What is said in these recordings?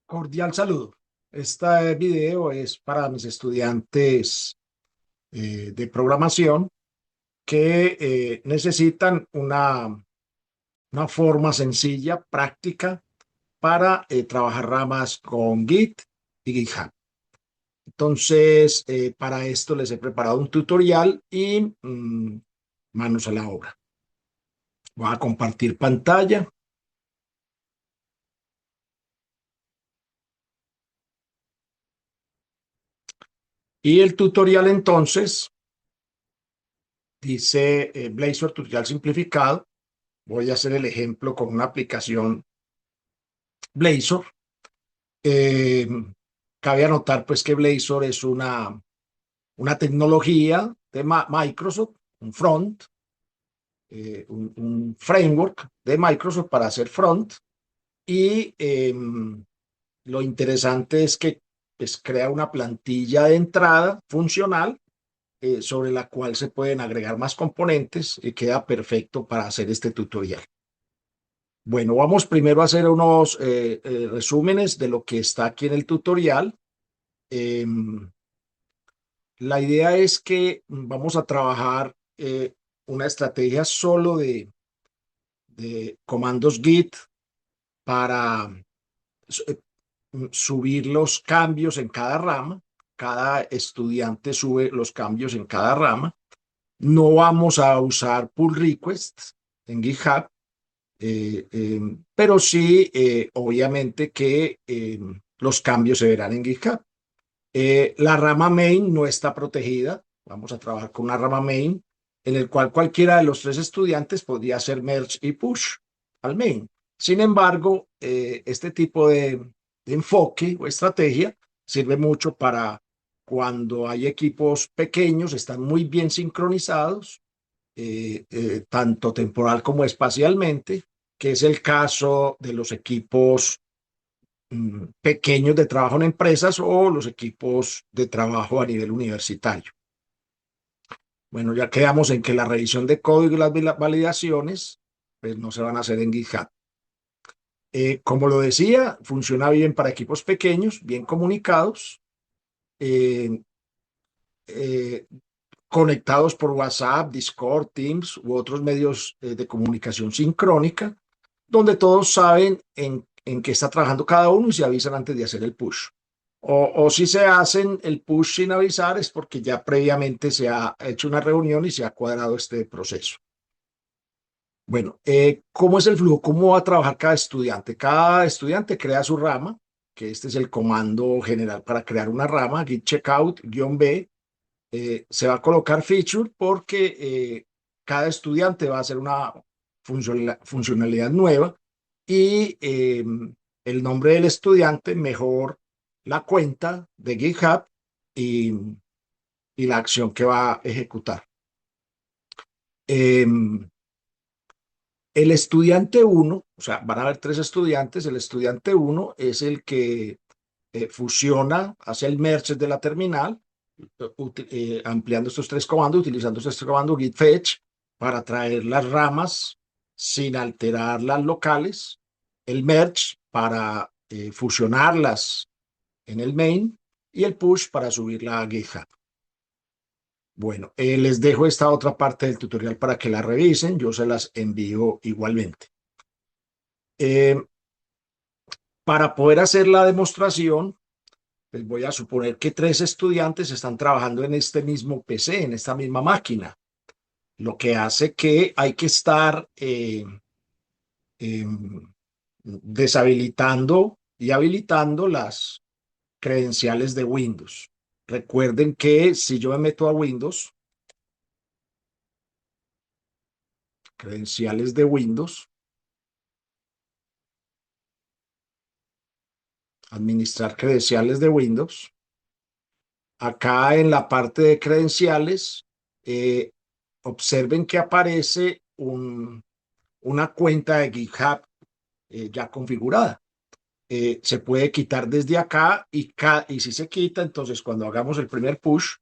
Cordial saludo. Este video es para mis estudiantes de programación que necesitan una forma sencilla, práctica, para trabajar ramas con Git y GitHub. Entonces, para esto les he preparado un tutorial y manos a la obra. Voy a compartir pantalla. Y el tutorial entonces dice Blazor tutorial simplificado. Voy a hacer el ejemplo con una aplicación Blazor. Eh, Cabe anotar pues que Blazor es una tecnología de Microsoft, un front, un framework de Microsoft para hacer front. Y lo interesante es que pues, crea una plantilla de entrada funcional sobre la cual se pueden agregar más componentes y queda perfecto para hacer este tutorial. Bueno, vamos primero a hacer unos resúmenes de lo que está aquí en el tutorial. La idea es que vamos a trabajar una estrategia solo de comandos Git para eh, subir los cambios en cada rama. Cada estudiante sube los cambios en cada rama. No vamos a usar pull requests en GitHub. Pero sí, obviamente que los cambios se verán en GitHub. La rama main no está protegida. Vamos a trabajar con una rama main en el cual cualquiera de los tres estudiantes podría hacer merge y push al main. Sin embargo, este tipo de enfoque o estrategia sirve mucho para cuando hay equipos pequeños, están muy bien sincronizados, tanto temporal como espacialmente, que es el caso de los equipos pequeños de trabajo en empresas o los equipos de trabajo a nivel universitario. Bueno, ya quedamos en que la revisión de código y las validaciones pues no se van a hacer en GitHub. Como lo decía, funciona bien para equipos pequeños, bien comunicados, eh, eh, conectados por WhatsApp, Discord, Teams u otros medios de comunicación sincrónica, donde todos saben en qué está trabajando cada uno y se avisan antes de hacer el push. O si se hacen el push sin avisar es porque ya previamente se ha hecho una reunión y se ha cuadrado este proceso. Bueno, ¿cómo es el flujo? ¿Cómo va a trabajar cada estudiante? Cada estudiante crea su rama, que este es el comando general para crear una rama, git checkout-b. Se va a colocar feature porque cada estudiante va a hacer una funcionalidad nueva y el nombre del estudiante mejor la cuenta de GitHub y, y la acción que va a ejecutar. El estudiante uno, o sea, van a haber tres estudiantes, el estudiante uno es el que fusiona, hace el merge de la terminal, ampliando estos tres comandos, utilizando este comando git fetch para traer las ramas sin alterar las locales, el merge para fusionarlas en el main y el push para subirla a GitHub. Bueno, les dejo esta otra parte del tutorial para que la revisen, yo se las envío igualmente. Eh, para poder hacer la demostración, pues voy a suponer que tres estudiantes están trabajando en este mismo PC, en esta misma máquina, lo que hace que hay que estar eh, deshabilitando y habilitando las credenciales de Windows. Recuerden que si yo me meto a Windows, credenciales de Windows, administrar credenciales de Windows, acá en la parte de credenciales, observen que aparece una cuenta de GitHub ya configurada. Se puede quitar desde acá y si se quita, entonces cuando hagamos el primer push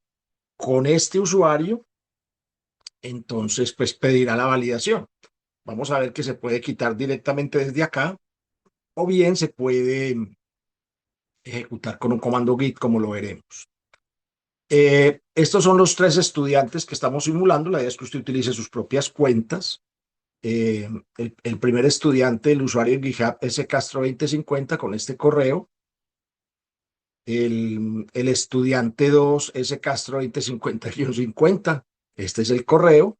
con este usuario, entonces pues pedirá la validación. Vamos a ver que se puede quitar directamente desde acá o bien se puede ejecutar con un comando Git, como lo veremos. Estos son los 3 estudiantes que estamos simulando. La idea es que usted utilice sus propias cuentas. El primer estudiante, el usuario en GitHub, scastro2050 con este correo. El estudiante 2, scastro2050-50. Este es el correo.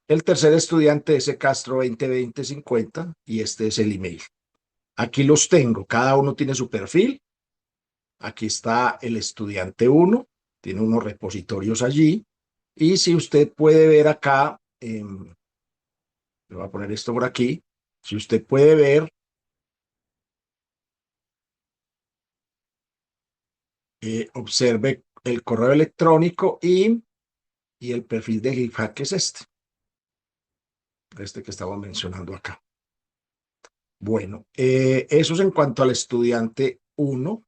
El tercer estudiante, scastro202050, y este es el email. Aquí los tengo. Cada uno tiene su perfil. Aquí está el estudiante 1. Tiene unos repositorios allí. Y si usted puede ver acá, le voy a poner esto por aquí. Si usted puede ver, observe el correo electrónico y el perfil de GitHub, que es este que estamos mencionando acá. Bueno, eso es en cuanto al estudiante 1.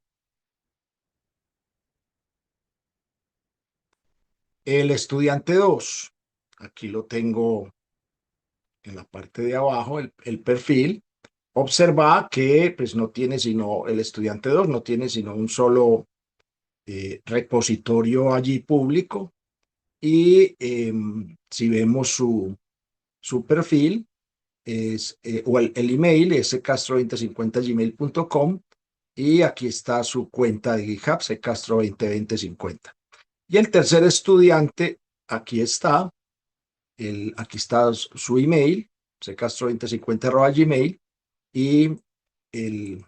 El estudiante 2, aquí lo tengo en la parte de abajo, el perfil. Observa que pues no tiene sino, el estudiante 2 no tiene sino un solo repositorio allí público. Y si vemos su perfil, o el email es castro2050gmail.com, y aquí está su cuenta de GitHub, castro202050. Y el tercer estudiante, aquí está, aquí está su email, castro2050@gmail, y el,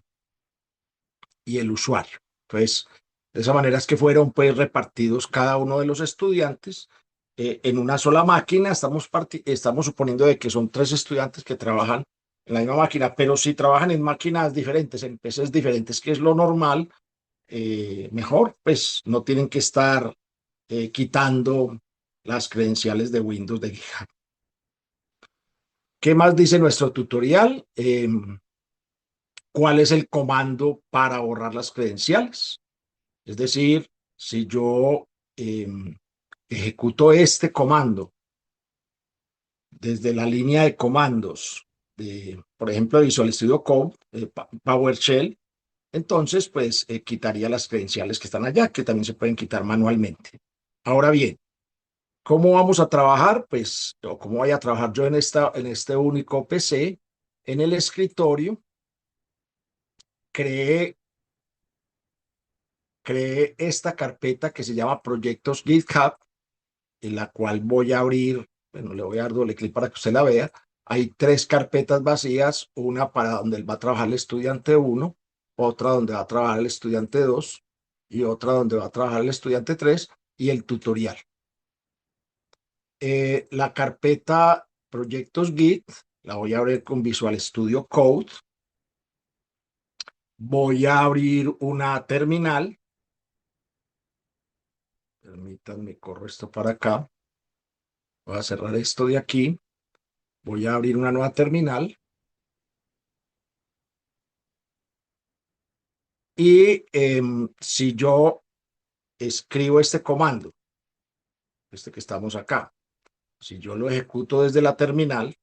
y el usuario. Entonces, de esa manera es que fueron pues repartidos cada uno de los estudiantes en una sola máquina. Estamos suponiendo de que son 3 estudiantes que trabajan en la misma máquina, pero si trabajan en máquinas diferentes, en PCs diferentes, que es lo normal, mejor, pues no tienen que estar quitando las credenciales de Windows de GitHub. ¿Qué más dice nuestro tutorial? ¿Cuál es el comando para borrar las credenciales? Es decir, si yo eh, ejecuto este comando desde la línea de comandos de, por ejemplo, Visual Studio Code, PowerShell, entonces pues quitaría las credenciales que están allá, que también se pueden quitar manualmente. Ahora bien, ¿cómo vamos a trabajar? Pues, o cómo voy a trabajar yo en este único PC, en el escritorio. Creé esta carpeta que se llama Proyectos GitHub, en la cual voy a abrir, bueno, le voy a dar doble clic para que usted la vea. Hay 3 carpetas vacías, una para donde va a trabajar el estudiante 1, otra donde va a trabajar el estudiante 2, y otra donde va a trabajar el estudiante 3, y el tutorial. La carpeta Proyectos Git la voy a abrir con Visual Studio Code. Voy a abrir una terminal. Permítanme, corro esto para acá. Voy a cerrar esto de aquí. Voy a abrir una nueva terminal. Y si yo escribo este comando, este que estamos acá, si yo lo ejecuto desde la terminal,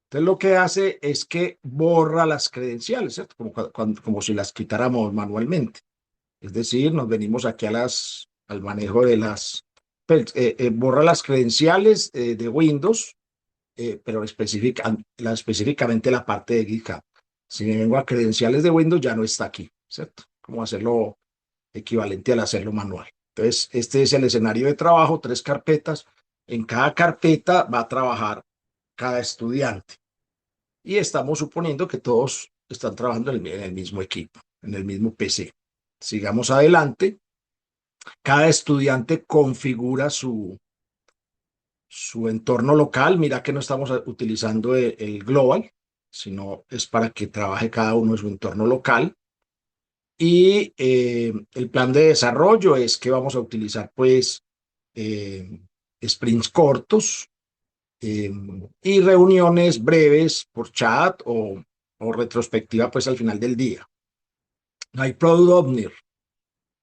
entonces lo que hace es que borra las credenciales, ¿cierto? Como si las quitáramos manualmente. Es decir, nos venimos aquí al manejo de borra las credenciales de Windows, pero específicamente la parte de GitHub. Si me vengo a credenciales de Windows, ya no está aquí, ¿cierto? Como hacerlo equivalente al hacerlo manual. Entonces, este es el escenario de trabajo, 3 carpetas. En cada carpeta va a trabajar cada estudiante. Y estamos suponiendo que todos están trabajando en el mismo equipo, en el mismo PC. Sigamos adelante. Cada estudiante configura su entorno local. Mira que no estamos utilizando el global, sino es para que trabaje cada uno en su entorno local. Y el plan de desarrollo es que vamos a utilizar pues sprints cortos, y reuniones breves por chat o retrospectiva pues al final del día. Hay Product Owner,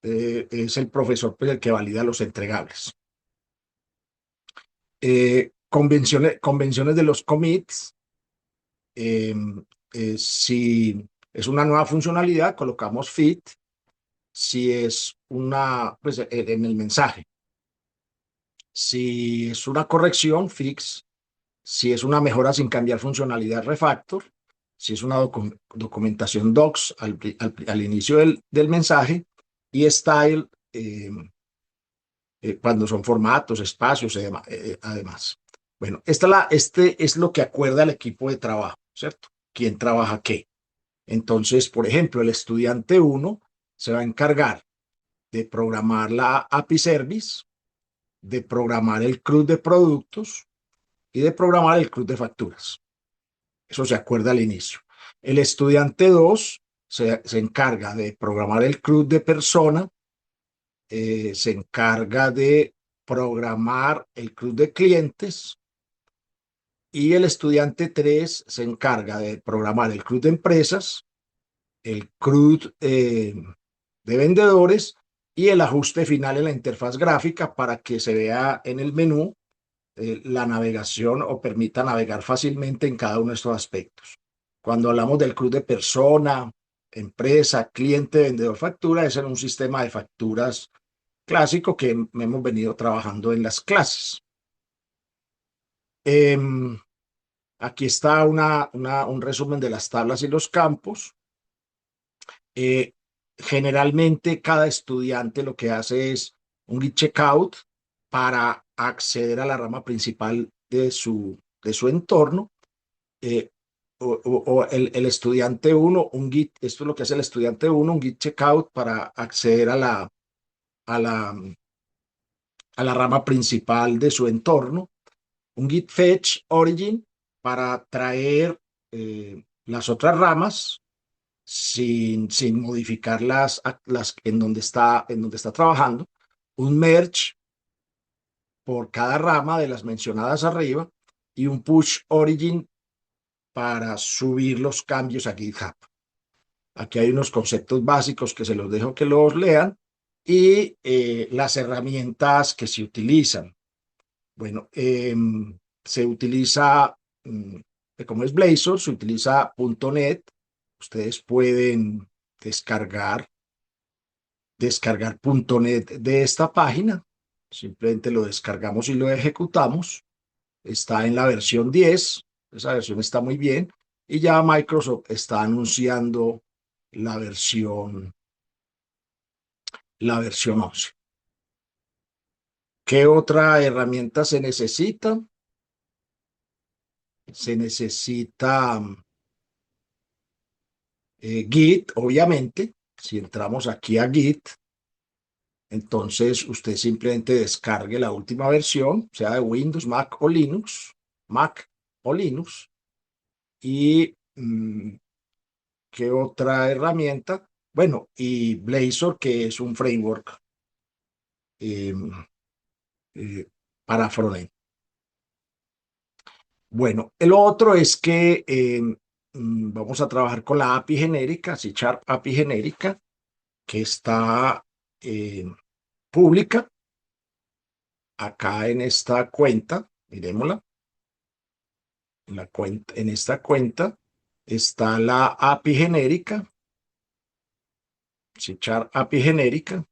es el profesor pues el que valida los entregables. convenciones de los commits. Eh, si es una nueva funcionalidad, colocamos fit. Si es una, pues en el mensaje. Si es una corrección, fix. Si es una mejora sin cambiar funcionalidad, refactor. Si es una documentación docs al inicio del mensaje. Y style, cuando son formatos, espacios, además. Bueno, este es lo que acuerda el equipo de trabajo, ¿cierto? ¿Quién trabaja qué? Entonces, por ejemplo, el estudiante 1 se va a encargar de programar la API Service, de programar el CRUD de productos y de programar el CRUD de facturas. Eso se acuerda al inicio. El estudiante 2 se encarga de programar el CRUD de persona, se encarga de programar el CRUD de clientes, y el estudiante 3 se encarga de programar el CRUD de empresas, el CRUD de vendedores y el ajuste final en la interfaz gráfica para que se vea en el menú la navegación o permita navegar fácilmente en cada uno de estos aspectos. Cuando hablamos del CRUD de persona, empresa, cliente, vendedor, factura, es en un sistema de facturas clásico que hemos venido trabajando en las clases. Aquí está un resumen de las tablas y los campos. Generalmente cada estudiante lo que hace es un git checkout para acceder a la rama principal de su entorno. O el estudiante 1, un git, esto es lo que hace el estudiante 1, un git checkout para acceder a la, a la rama principal de su entorno, un git fetch origin para traer las otras ramas sin modificar las en donde está trabajando, un merge por cada rama de las mencionadas arriba y un push origin para subir los cambios a GitHub. Aquí hay unos conceptos básicos que se los dejo que los lean y las herramientas que se utilizan. Bueno, se utiliza, como es Blazor, se utiliza .NET. Ustedes pueden descargar .NET de esta página. Simplemente lo descargamos y lo ejecutamos. Está en la versión 10. Esa versión está muy bien. Y ya Microsoft está anunciando la versión 11. ¿Qué otra herramienta se necesita? Se necesita Git, obviamente. Si entramos aquí a Git, entonces usted simplemente descargue la última versión, sea de Windows, Mac o Linux. Y ¿qué otra herramienta? Bueno, y Blazor, que es un framework eh, eh, para frontend. Bueno, el otro es que vamos a trabajar con la API genérica, C# API genérica, que está pública acá en esta cuenta. Miremosla. En esta cuenta está la API genérica, C# API genérica.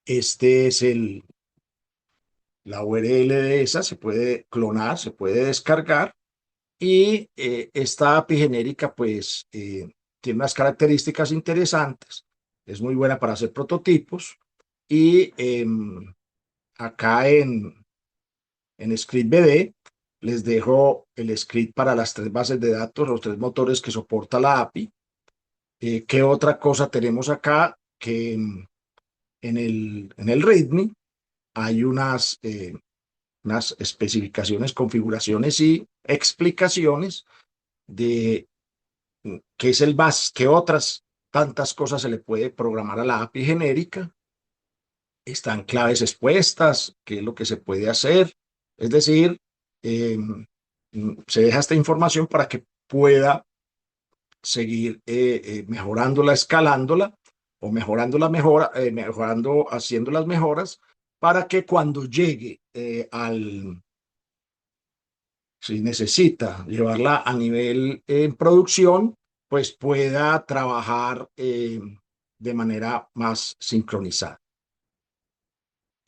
Este es la URL de esa, se puede clonar, se puede descargar. Y esta API genérica, pues, tiene unas características interesantes. Es muy buena para hacer prototipos. Y acá en ScriptBD les dejo el script para las 3 bases de datos, los 3 motores que soporta la API. ¿Qué otra cosa tenemos acá? Que en el README hay unas especificaciones, configuraciones y explicaciones de qué es el BAS, qué otras tantas cosas se le puede programar a la API genérica. Están claves expuestas, qué es lo que se puede hacer. Es decir, se deja esta información para que pueda seguir mejorándola, escalándola o mejorando, haciendo las mejoras para que cuando llegue si necesita llevarla a nivel en producción, pues pueda trabajar de manera más sincronizada,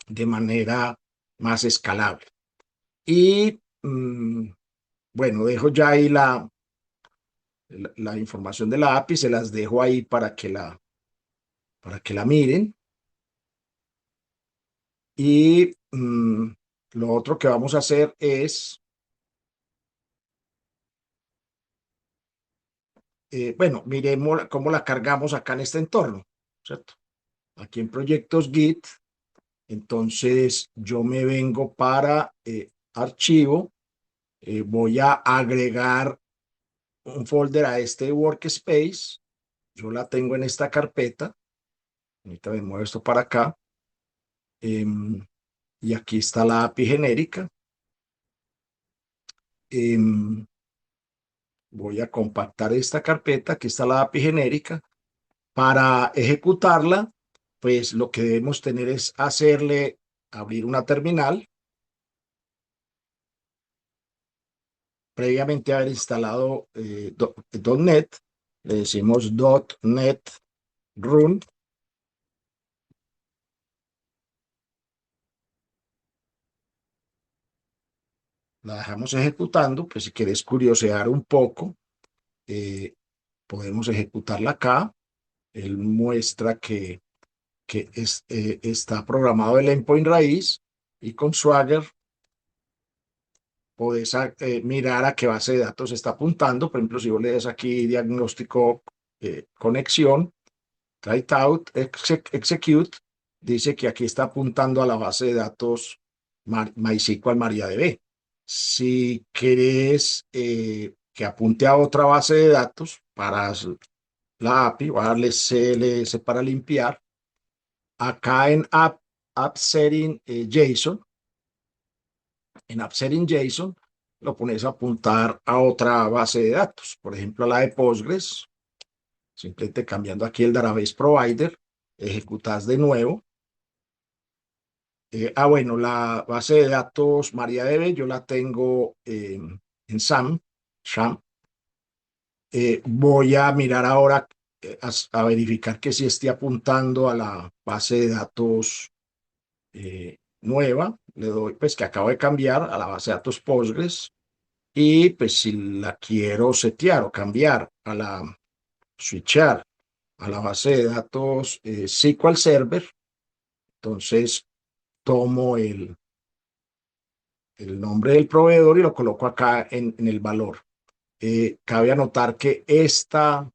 de manera más escalable. Y bueno, dejo ya ahí la información de la API, se las dejo ahí para que la miren. Y lo otro que vamos a hacer es, bueno, miremos cómo la cargamos acá en este entorno, ¿cierto? Aquí en proyectos Git, entonces yo me vengo para archivo, voy a agregar un folder a este workspace, yo la tengo en esta carpeta, ahorita me muevo esto para acá, y aquí está la API genérica. Voy a compactar esta carpeta, aquí está la API genérica. Para ejecutarla, pues lo que debemos tener es abrir una terminal, previamente haber instalado .NET, le decimos .NET Run, la dejamos ejecutando, pues si quieres curiosear un poco, eh, podemos ejecutarla acá. Él muestra que está programado el endpoint raíz y con Swagger podés mirar a qué base de datos está apuntando. Por ejemplo, si vos le das aquí diagnóstico conexión, try out, execute, dice que aquí está apuntando a la base de datos MySQL MariaDB. Si querés que apunte a otra base de datos para la API, voy a darle CLS para limpiar. Acá en App Setting JSON, en Upsetting JSON, lo pones a apuntar a otra base de datos, por ejemplo, a la de Postgres, simplemente cambiando aquí el database provider, ejecutas de nuevo. Bueno, la base de datos MariaDB yo la tengo en SAM. Voy a mirar ahora a verificar que sí esté apuntando a la base de datos nueva. Le doy, pues que acabo de cambiar a la base de datos Postgres. Y pues si la quiero setear o cambiar a switchar a la base de datos SQL Server, entonces tomo el nombre del proveedor y lo coloco acá en el valor. Cabe anotar que esta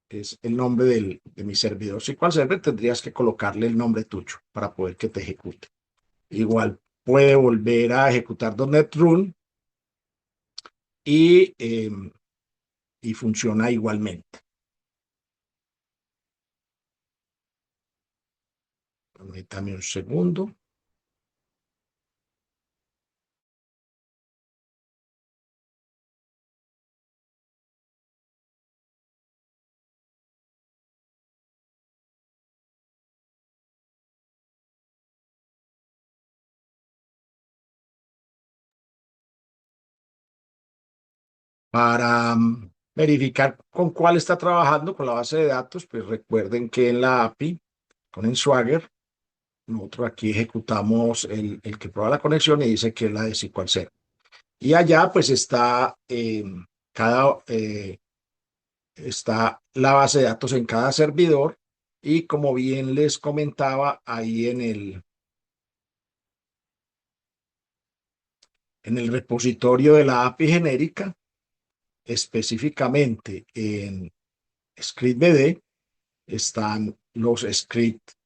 es el nombre de mi servidor SQL Server, tendrías que colocarle el nombre tuyo para poder que te ejecute. Igual puede volver a ejecutar .NET Run y funciona igualmente. Permítame un segundo. Para verificar con cuál está trabajando con la base de datos, pues recuerden que en la API, con el Swagger, nosotros aquí ejecutamos el que prueba la conexión y dice que es la de SQL Server. Y allá pues está la base de datos en cada servidor y como bien les comentaba ahí en el repositorio de la API genérica, específicamente en ScriptBD, están los scripts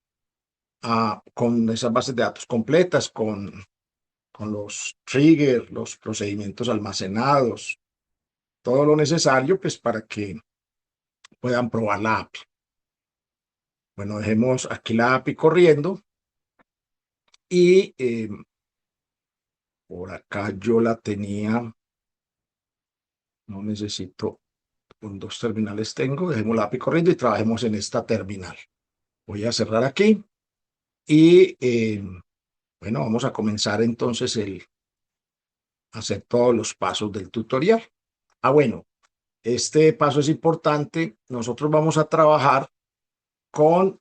con esas bases de datos completas, con los triggers, los procedimientos almacenados, todo lo necesario pues para que puedan probar la API. Bueno, dejemos aquí la API corriendo y por acá yo la tenía, no necesito, con dos terminales tengo, dejemos la API corriendo y trabajemos en esta terminal. Voy a cerrar aquí y bueno, vamos a comenzar entonces hacer todos los pasos del tutorial. Bueno, este paso es importante. Nosotros vamos a trabajar con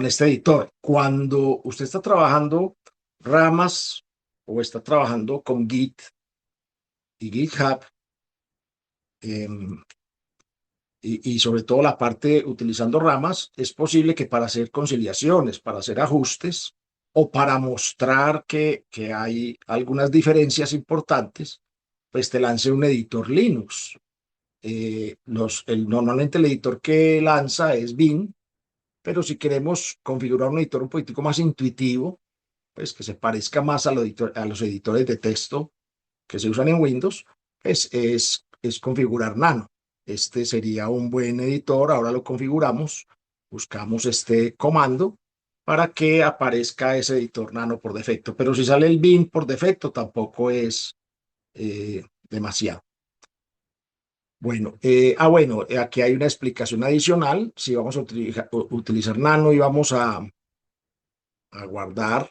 este editor. Cuando usted está trabajando ramas o está trabajando con Git y GitHub, eh, y sobre todo la parte utilizando ramas, es posible que para hacer conciliaciones, para hacer ajustes o para mostrar que hay algunas diferencias importantes, pues te lance un editor Linux. Normalmente el editor que lanza es Vim, pero si queremos configurar un editor un poquitico más intuitivo, pues que se parezca más a los editores de texto que se usan en Windows, pues es configurar Nano. Este sería un buen editor. Ahora lo configuramos, buscamos este comando para que aparezca ese editor Nano por defecto. Pero si sale el Vim por defecto, tampoco es demasiado. Bueno, aquí hay una explicación adicional. Si vamos a utilizar Nano y vamos a guardar,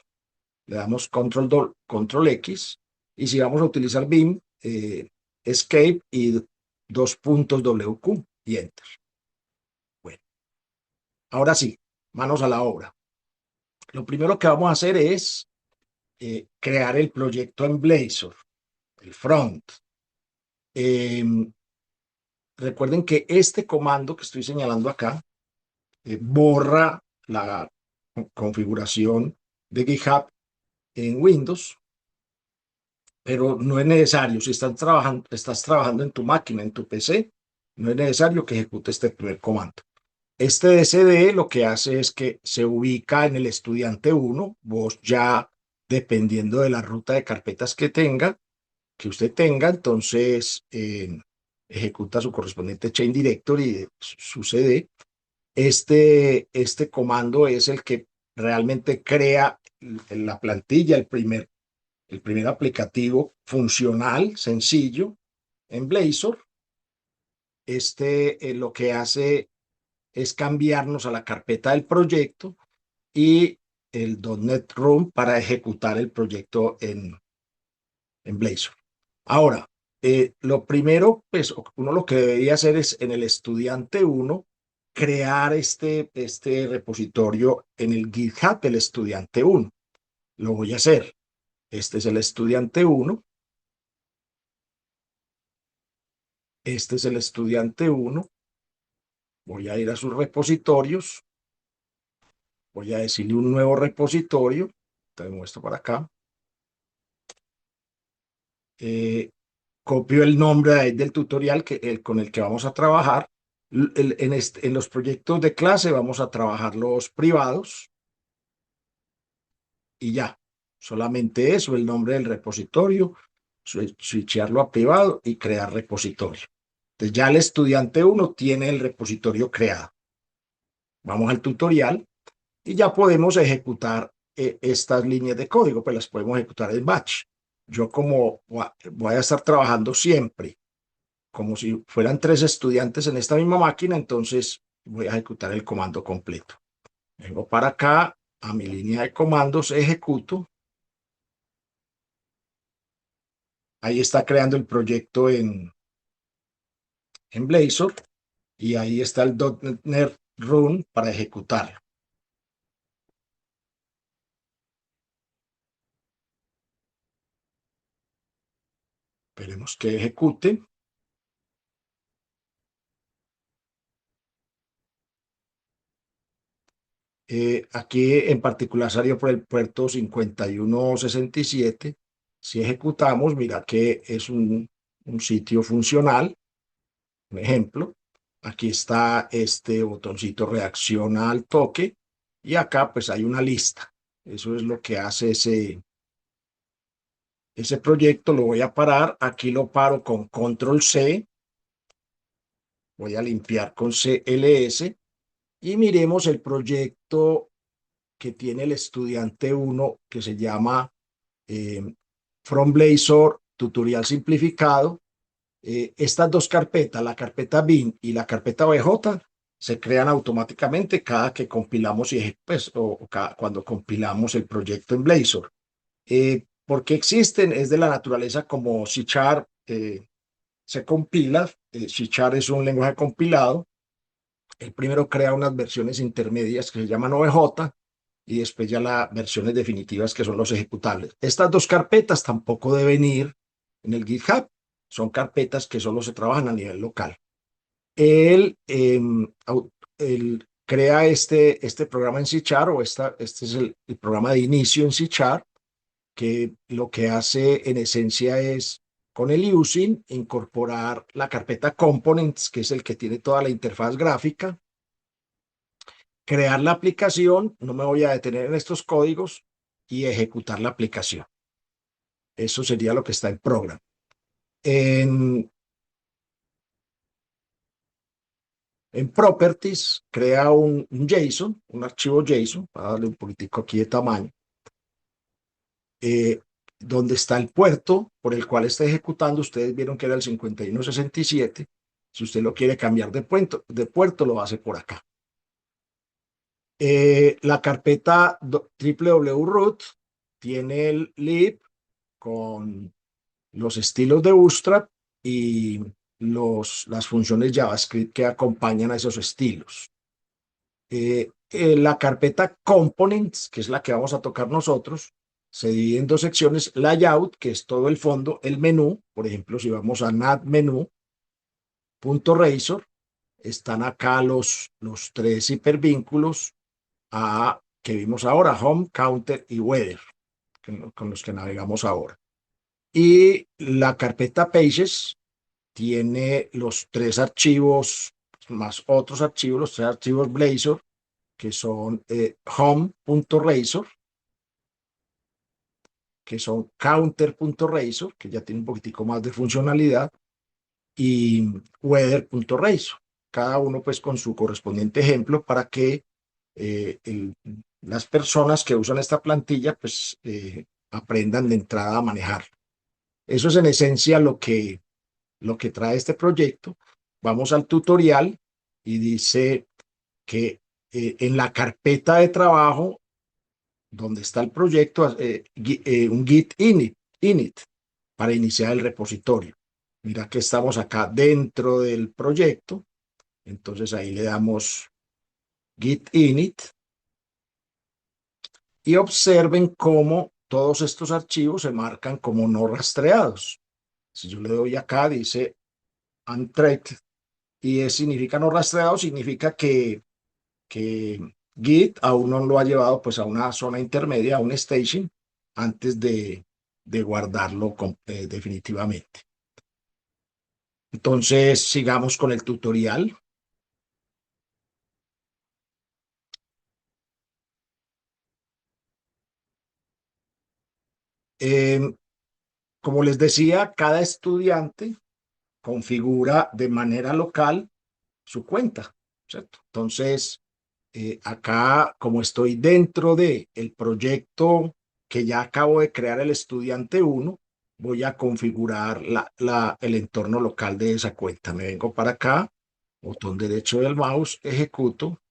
le damos control X, y si vamos a utilizar Vim, Escape y dos puntos WQ y Enter. Bueno, ahora sí, manos a la obra. Lo primero que vamos a hacer es crear el proyecto en Blazor, el front. Eh, Recuerden que este comando que estoy señalando acá borra la configuración de GitHub en Windows, pero no es necesario. Si estás trabajando en tu máquina, en tu PC, no es necesario que ejecute este primer comando. Este DCD lo que hace es que se ubica en el estudiante 1. Vos ya, dependiendo de la ruta de carpetas que usted tenga, entonces ejecuta su correspondiente chain directory de su CD. Este comando es el que realmente crea la plantilla, el primer aplicativo funcional, sencillo, en Blazor. Lo que hace es cambiarnos a la carpeta del proyecto y el .NET Room para ejecutar el proyecto en Blazor. Ahora, lo primero, pues uno lo que debería hacer es en el estudiante 1 crear este repositorio en el GitHub del estudiante 1. Lo voy a hacer. Este es el estudiante 1. Este es el estudiante 1. Voy a ir a sus repositorios. Voy a decirle un nuevo repositorio. Te muestro para acá. Copio el nombre del tutorial con el que vamos a trabajar. En los proyectos de clase vamos a trabajar los privados y ya. Solamente eso, el nombre del repositorio, switchearlo a privado y crear repositorio. Entonces ya el estudiante 1 tiene el repositorio creado. Vamos al tutorial y ya podemos ejecutar estas líneas de código, pues las podemos ejecutar en batch. Yo como voy a estar trabajando siempre como si fueran 3 estudiantes en esta misma máquina, entonces voy a ejecutar el comando completo. Vengo para acá a mi línea de comandos, ejecuto. Ahí está creando el proyecto en Blazor y ahí está el .NET Run para ejecutarlo. Esperemos que ejecute. Aquí en particular salió por el puerto 5167. Si ejecutamos, mira que es un sitio funcional. Un ejemplo, aquí está este botoncito reacciona al toque y acá pues hay una lista. Eso es lo que hace ese proyecto. Lo voy a parar. Aquí lo paro con control C. Voy a limpiar con CLS y miremos el proyecto que tiene el estudiante 1 que se llama From Blazor Tutorial Simplificado. Estas dos carpetas, la carpeta bin y la carpeta OBJ, se crean automáticamente cada que compilamos pues, cuando compilamos el proyecto en Blazor. ¿Por qué existen? Es de la naturaleza como C Sharp se compila. C Sharp es un lenguaje compilado. El primero crea unas versiones intermedias que se llaman OBJ y después ya las versiones definitivas que son los ejecutables. Estas dos carpetas tampoco deben ir en el GitHub. Son carpetas que solo se trabajan a nivel local. Él, él crea este programa en C Sharp, o este es el programa de inicio en C Sharp, que lo que hace en esencia es, con el using, incorporar la carpeta components, que es el que tiene toda la interfaz gráfica, crear la aplicación, no me voy a detener en estos códigos, y ejecutar la aplicación. Eso sería lo que está en program. En, en properties, crea un JSON, un archivo JSON, para darle un poquitico aquí de tamaño, donde está el puerto por el cual está ejecutando. Ustedes vieron que era el 5167. Si usted lo quiere cambiar de puerto, lo hace por acá. La carpeta www.root tiene el lib con los estilos de Bootstrap y las funciones JavaScript que acompañan a esos estilos. La carpeta components, que es la que vamos a tocar nosotros, se divide en dos secciones: layout, que es todo el fondo, el menú. Por ejemplo, si vamos a nav menú.razor, están acá los tres hipervínculos que vimos ahora: home, counter y weather, con los que navegamos ahora. Y la carpeta pages tiene los tres archivos más otros archivos, los tres archivos Blazor, que son home.razor, que son counter.razor, que ya tiene un poquitico más de funcionalidad, y weather.razor, cada uno pues con su correspondiente ejemplo, para que las personas que usan esta plantilla pues aprendan de entrada a manejar. Eso es en esencia lo que trae este proyecto. Vamos al tutorial y dice que en la carpeta de trabajo donde está el proyecto, un git init para iniciar el repositorio. Mira que estamos acá dentro del proyecto, entonces ahí le damos git init y observen cómo todos estos archivos se marcan como no rastreados. Si yo le doy acá, dice untracked, y significa no rastreado, significa que Git aún no lo ha llevado pues a una zona intermedia, a un staging, antes de guardarlo definitivamente. Entonces, sigamos con el tutorial. Eh, Como les decía, cada estudiante configura de manera local su cuenta, ¿cierto? Entonces, acá, como estoy dentro del proyecto que ya acabo de crear, el estudiante 1, voy a configurar el entorno local de esa cuenta. Me vengo para acá, botón derecho del mouse, ejecuto.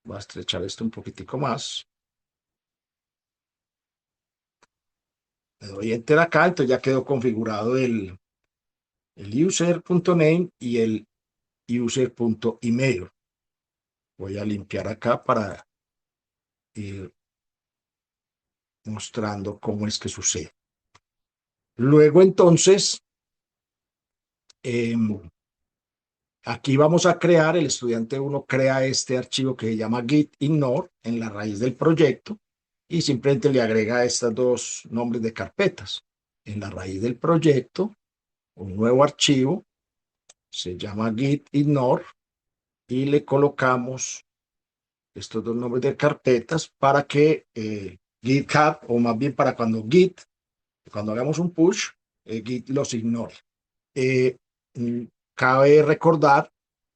Voy a estrechar esto un poquitico más. Le doy enter acá, entonces ya quedó configurado el user.name y el user.email. Voy a limpiar acá para ir mostrando cómo es que sucede. Luego, entonces, aquí vamos a crear, el estudiante 1 crea este archivo que se llama git ignore en la raíz del proyecto, y simplemente le agrega estos dos nombres de carpetas. En la raíz del proyecto, un nuevo archivo se llama git ignore, y le colocamos estos dos nombres de carpetas para que GitHub, o más bien para cuando hagamos un push, Git los ignore. Eh, Cabe recordar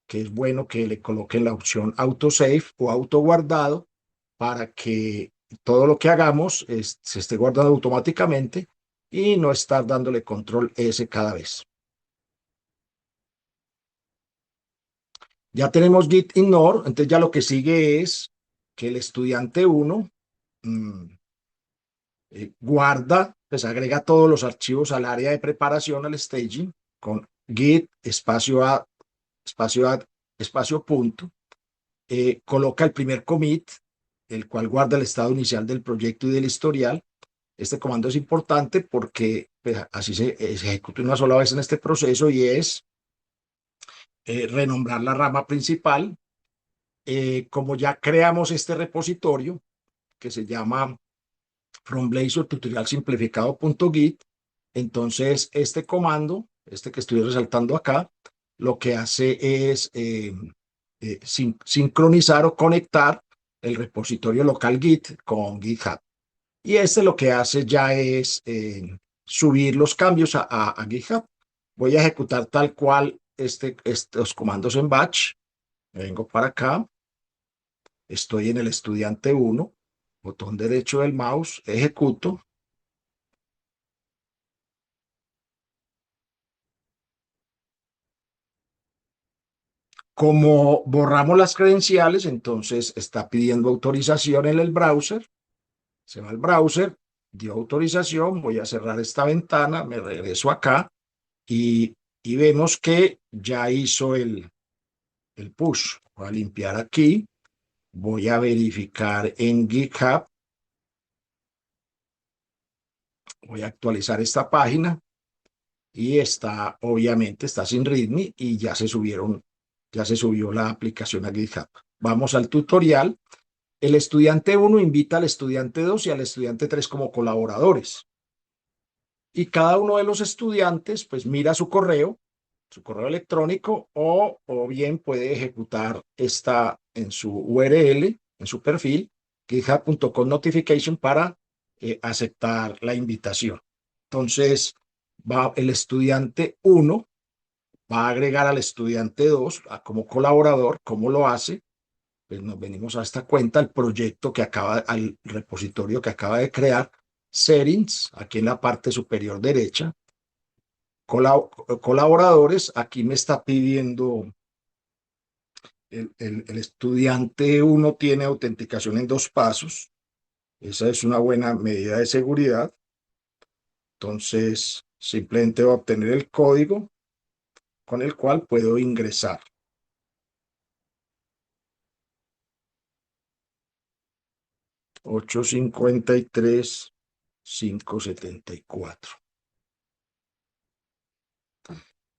que es bueno que le coloquen la opción autosave o autoguardado, para que todo lo que hagamos se esté guardando automáticamente y no estar dándole control S cada vez. Ya tenemos git ignore, entonces ya lo que sigue es que el estudiante 1 guarda, pues agrega todos los archivos al área de preparación, al staging, con git, espacio a, espacio punto, coloca el primer commit, el cual guarda el estado inicial del proyecto y del historial. Este comando es importante porque pues, así se ejecuta una sola vez en este proceso y es renombrar la rama principal. Como ya creamos este repositorio que se llama from Blazor tutorial simplificado.git, entonces este comando, este que estoy resaltando acá, lo que hace es sincronizar o conectar el repositorio local Git con GitHub. Y este lo que hace ya es subir los cambios a GitHub. Voy a ejecutar tal cual estos comandos en batch. Vengo para acá. Estoy en el estudiante 1, botón derecho del mouse, ejecuto. Como borramos las credenciales, entonces está pidiendo autorización en el browser. Se va al browser, dio autorización, voy a cerrar esta ventana, me regreso acá y vemos que ya hizo el push. Voy a limpiar aquí, voy a verificar en GitHub, voy a actualizar esta página y está, obviamente, está sin README y ya se subió la aplicación a GitHub. Vamos al tutorial. El estudiante 1 invita al estudiante 2 y al estudiante 3 como colaboradores. Y cada uno de los estudiantes pues mira su correo electrónico o bien puede ejecutar esta en su URL, en su perfil, github.com notification para aceptar la invitación. Entonces, el estudiante 1 va a agregar al estudiante 2 como colaborador. ¿Cómo lo hace? Pues nos venimos a esta cuenta, al repositorio que acaba de crear, settings, aquí en la parte superior derecha, colaboradores, aquí me está pidiendo, el estudiante 1 tiene autenticación en 2 pasos, esa es una buena medida de seguridad, entonces simplemente voy a obtener el código con el cual puedo ingresar. 853,574.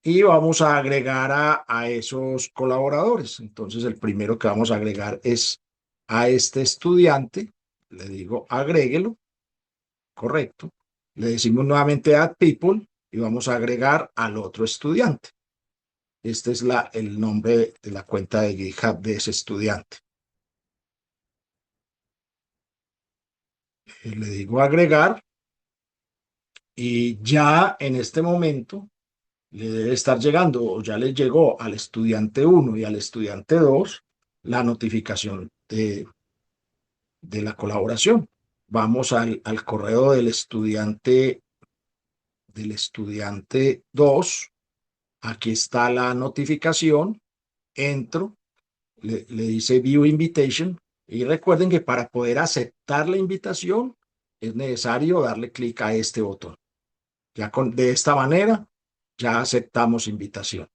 Y vamos a agregar a esos colaboradores. Entonces, el primero que vamos a agregar es a este estudiante. Le digo, agréguelo. Correcto. Le decimos nuevamente add people y vamos a agregar al otro estudiante. Este es el nombre de la cuenta de GitHub de ese estudiante. Le digo agregar y ya en este momento le debe estar llegando o ya le llegó al estudiante 1 y al estudiante 2 la notificación de la colaboración. Vamos al correo del estudiante 2. Aquí está la notificación. Entro, le dice View Invitation y recuerden que para poder aceptar la invitación es necesario darle clic a este botón. Ya de esta manera ya aceptamos invitación.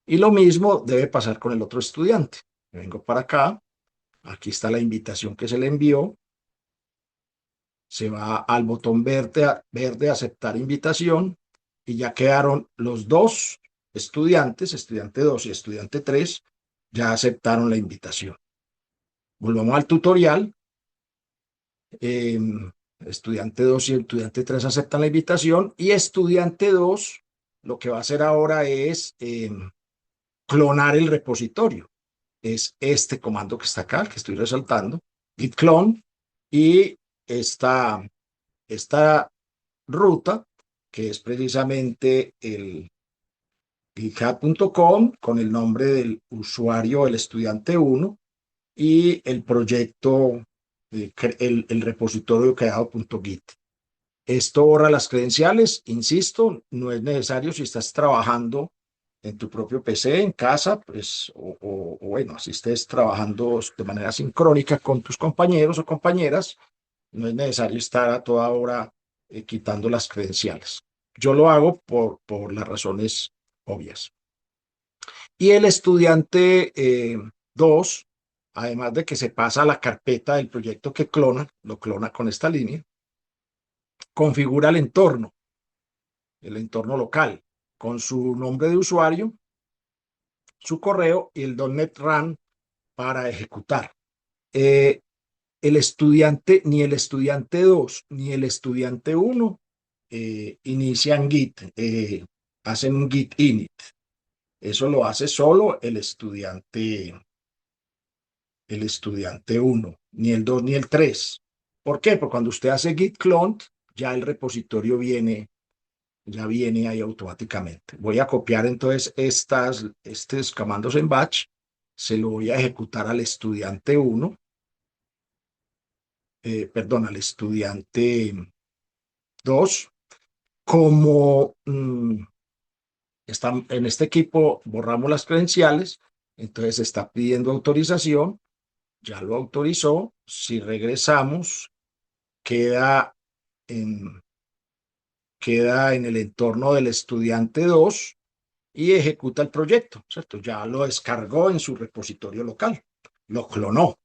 Y lo mismo debe pasar con el otro estudiante. Vengo para acá, aquí está la invitación que se le envió, se va al botón verde aceptar invitación y ya quedaron los dos estudiantes, estudiante 2 y estudiante 3, ya aceptaron la invitación. Volvamos al tutorial. Eh, estudiante 2 y estudiante 3 aceptan la invitación y estudiante 2 lo que va a hacer ahora es clonar el repositorio. Es este comando que está acá, que estoy resaltando, git clone, y esta ruta, que es precisamente el github.com con el nombre del usuario, el estudiante 1, y el proyecto, el repositorio creado.git. Esto borra las credenciales, insisto, no es necesario si estás trabajando en tu propio PC, en casa, pues, o bueno, si estés trabajando de manera sincrónica con tus compañeros o compañeras, No es necesario estar a toda hora quitando las credenciales. Yo lo hago por las razones obvias. Y el estudiante 2, además de que se pasa a la carpeta del proyecto que clona, lo clona con esta línea, configura el entorno local, con su nombre de usuario, su correo y el .NET Run para ejecutar. Eh, ni el estudiante 2 ni el estudiante 1 inician Git, hacen un Git init. Eso lo hace solo el estudiante 1, ni el 2 ni el 3. ¿Por qué? Porque cuando usted hace git clone, ya el repositorio ya viene ahí automáticamente. Voy a copiar entonces estos comandos en batch, se lo voy a ejecutar al estudiante 1, perdón, al estudiante 2. Como en este equipo borramos las credenciales, entonces está pidiendo autorización, ya lo autorizó. Si regresamos, queda en, queda en el entorno del estudiante 2 y ejecuta el proyecto, ¿cierto? Ya lo descargó en su repositorio local, lo clonó.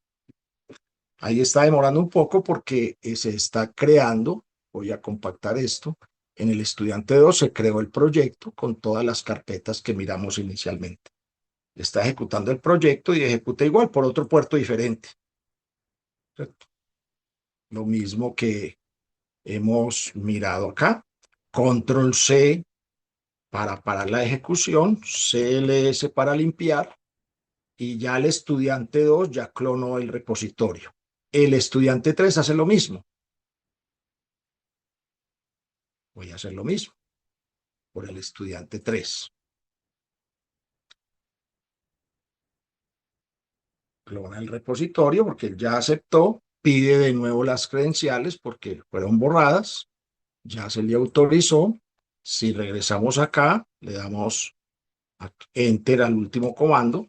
Ahí está demorando un poco porque se está creando, voy a compactar esto, en el estudiante 2 se creó el proyecto con todas las carpetas que miramos inicialmente. Está ejecutando el proyecto y ejecuta igual por otro puerto diferente, ¿cierto? Lo mismo que hemos mirado acá. Control C para parar la ejecución, CLS para limpiar, y ya el estudiante 2 ya clonó el repositorio. El estudiante 3 hace lo mismo. Voy a hacer lo mismo por el estudiante 3. Clona el repositorio porque él ya aceptó, pide de nuevo las credenciales porque fueron borradas, ya se le autorizó. Si regresamos acá, le damos Enter al último comando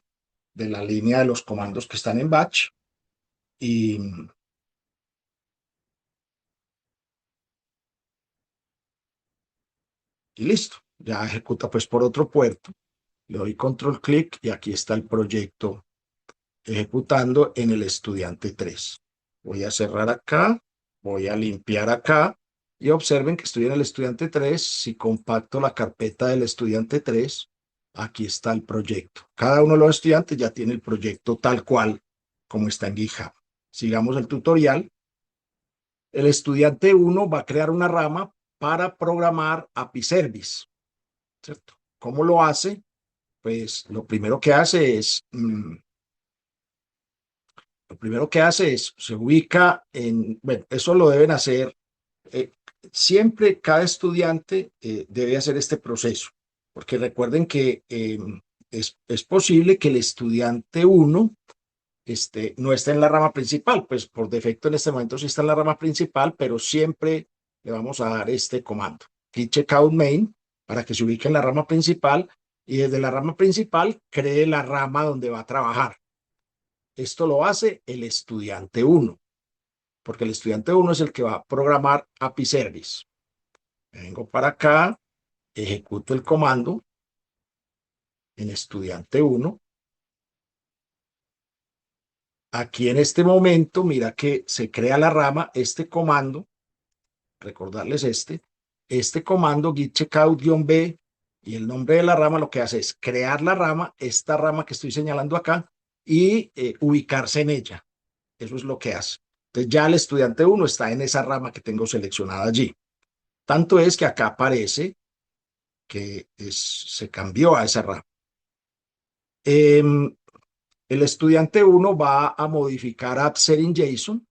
de la línea de los comandos que están en batch y listo. Ya ejecuta pues por otro puerto. Le doy control clic y aquí está el proyecto ejecutando en el estudiante 3. Voy a cerrar acá, voy a limpiar acá y observen que estoy en el estudiante 3. Si compacto la carpeta del estudiante 3, aquí está el proyecto. Cada uno de los estudiantes ya tiene el proyecto tal cual como está en GitHub. Sigamos el tutorial. El estudiante 1 va a crear una rama para programar API Service, ¿cierto? ¿Cómo lo hace? Pues lo primero que hace es, se ubica bueno, eso lo deben hacer, eh, siempre cada estudiante debe hacer este proceso, porque recuerden que es posible que el estudiante 1 no esté en la rama principal, pues por defecto en este momento sí está en la rama principal, pero siempre le vamos a dar este comando, git checkout main, para que se ubique en la rama principal y desde la rama principal cree la rama donde va a trabajar. Esto lo hace el estudiante 1, porque el estudiante 1 es el que va a programar API Service. Vengo para acá, ejecuto el comando en estudiante 1. Aquí en este momento, mira que se crea la rama, este comando, recordarles este comando git checkout-b y el nombre de la rama lo que hace es crear la rama, esta rama que estoy señalando acá, y ubicarse en ella. Eso es lo que hace. Entonces ya el estudiante 1 está en esa rama que tengo seleccionada allí. Tanto es que acá aparece que se cambió a esa rama. El estudiante 1 va a modificar AppSettings.json.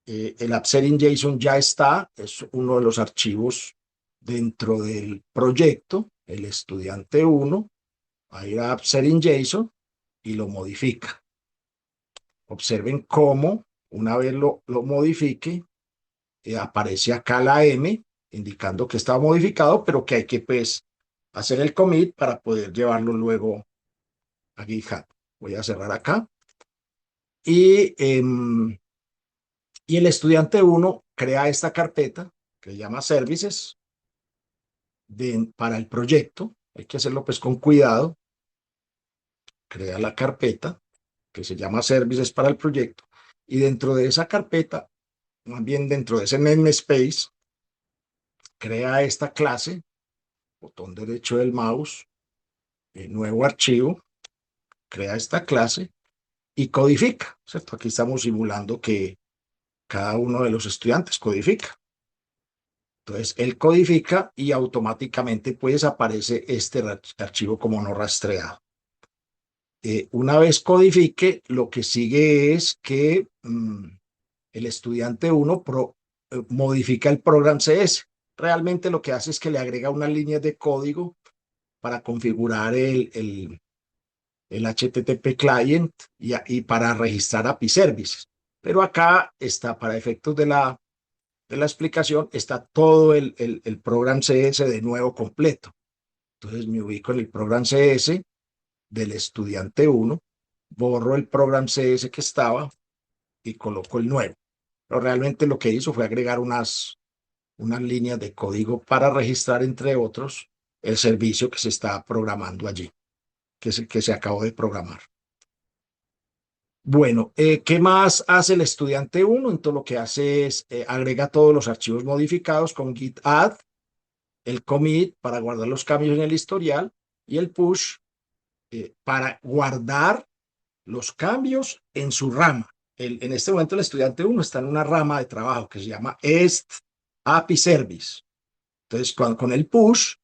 El AppSettings.json ya está, es uno de los archivos dentro del proyecto. El estudiante 1 va a ir a AppSettings.json y lo modifica. Observen cómo, una vez lo modifique, aparece acá la M, indicando que estaba modificado, pero que hay que pues hacer el commit para poder llevarlo luego a GitHub. Voy a cerrar acá. Y Y el estudiante 1 crea esta carpeta que se llama Services para el proyecto. Hay que hacerlo pues con cuidado. Crea la carpeta que se llama Services para el proyecto. Y dentro de esa carpeta, más bien dentro de ese namespace, crea esta clase, botón derecho del mouse, nuevo archivo, crea esta clase y codifica, ¿cierto? Aquí estamos simulando que cada uno de los estudiantes codifica. Entonces, él codifica y automáticamente pues aparece este archivo como no rastreado. Una vez codifique, lo que sigue es que el estudiante 1 modifica el program CS. Realmente lo que hace es que le agrega unas líneas de código para configurar el HTTP client y para registrar API services. Pero acá está, para efectos de la explicación, está todo el program CS de nuevo completo. Entonces me ubico en el program CS del estudiante 1, borro el program CS que estaba y coloco el nuevo. Pero realmente lo que hizo fue agregar unas líneas de código para registrar, entre otros, el servicio que se está programando allí, que es el que se acabó de programar. Bueno, ¿qué más hace el estudiante 1? Entonces lo que hace es agrega todos los archivos modificados con git add, el commit para guardar los cambios en el historial y el push para guardar los cambios en su rama. En este momento el estudiante 1 está en una rama de trabajo que se llama EST API Service. Entonces, con el push,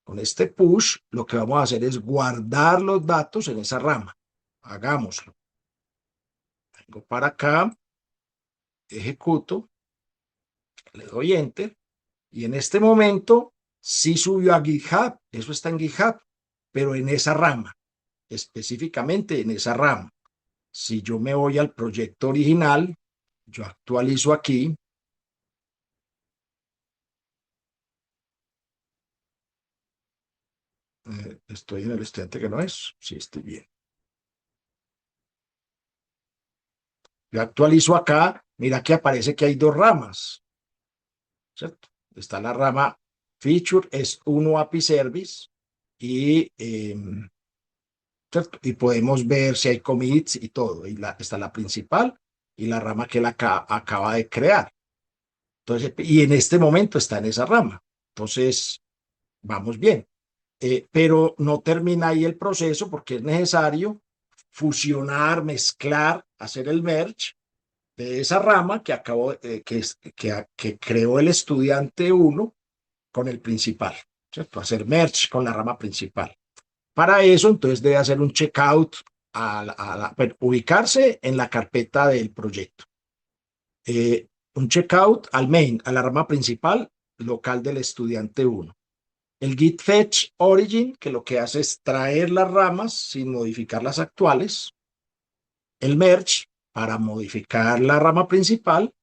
con este push, lo que vamos a hacer es guardar los datos en esa rama. Hagámoslo. Vengo para acá, ejecuto, le doy enter y en este momento sí subió a GitHub. Eso está en GitHub, pero en esa rama, específicamente en esa rama. Si yo me voy al proyecto original, yo actualizo aquí. Estoy en el estudiante que no es. Sí, estoy bien. Yo actualizo acá. Mira que aparece que hay dos ramas, ¿cierto? Está la rama Feature, es uno API Service y, ¿cierto? Y podemos ver si hay commits y todo. Y está la principal y la rama que él acaba de crear. Entonces, y en este momento está en esa rama. Entonces, vamos bien. Pero no termina ahí el proceso porque es necesario fusionar, mezclar, hacer el merge de esa rama que que creó el estudiante 1 con el principal, ¿cierto? Hacer merge con la rama principal. Para eso, entonces, debe hacer un checkout, bueno, ubicarse en la carpeta del proyecto. Un checkout al main, a la rama principal local del estudiante 1. El git fetch origin, que lo que hace es traer las ramas sin modificar las actuales. El merge para modificar la rama principal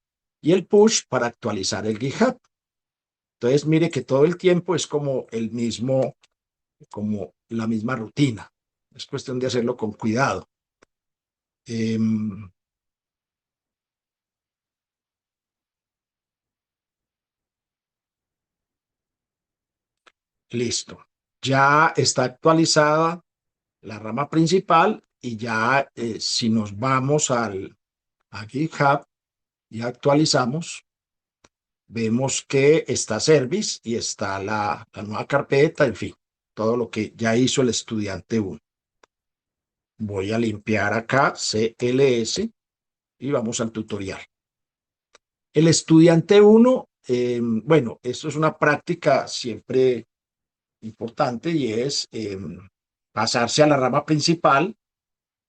y el push para actualizar el GitHub. Entonces, mire que todo el tiempo es como como la misma rutina. Es cuestión de hacerlo con cuidado. Eh, Listo. Ya está actualizada la rama principal y ya si nos vamos a GitHub y actualizamos, vemos que está Service y está la nueva carpeta, en fin, todo lo que ya hizo el estudiante 1. Voy a limpiar acá CLS y vamos al tutorial. El estudiante 1, bueno, esto es una práctica siempre importante y es pasarse a la rama principal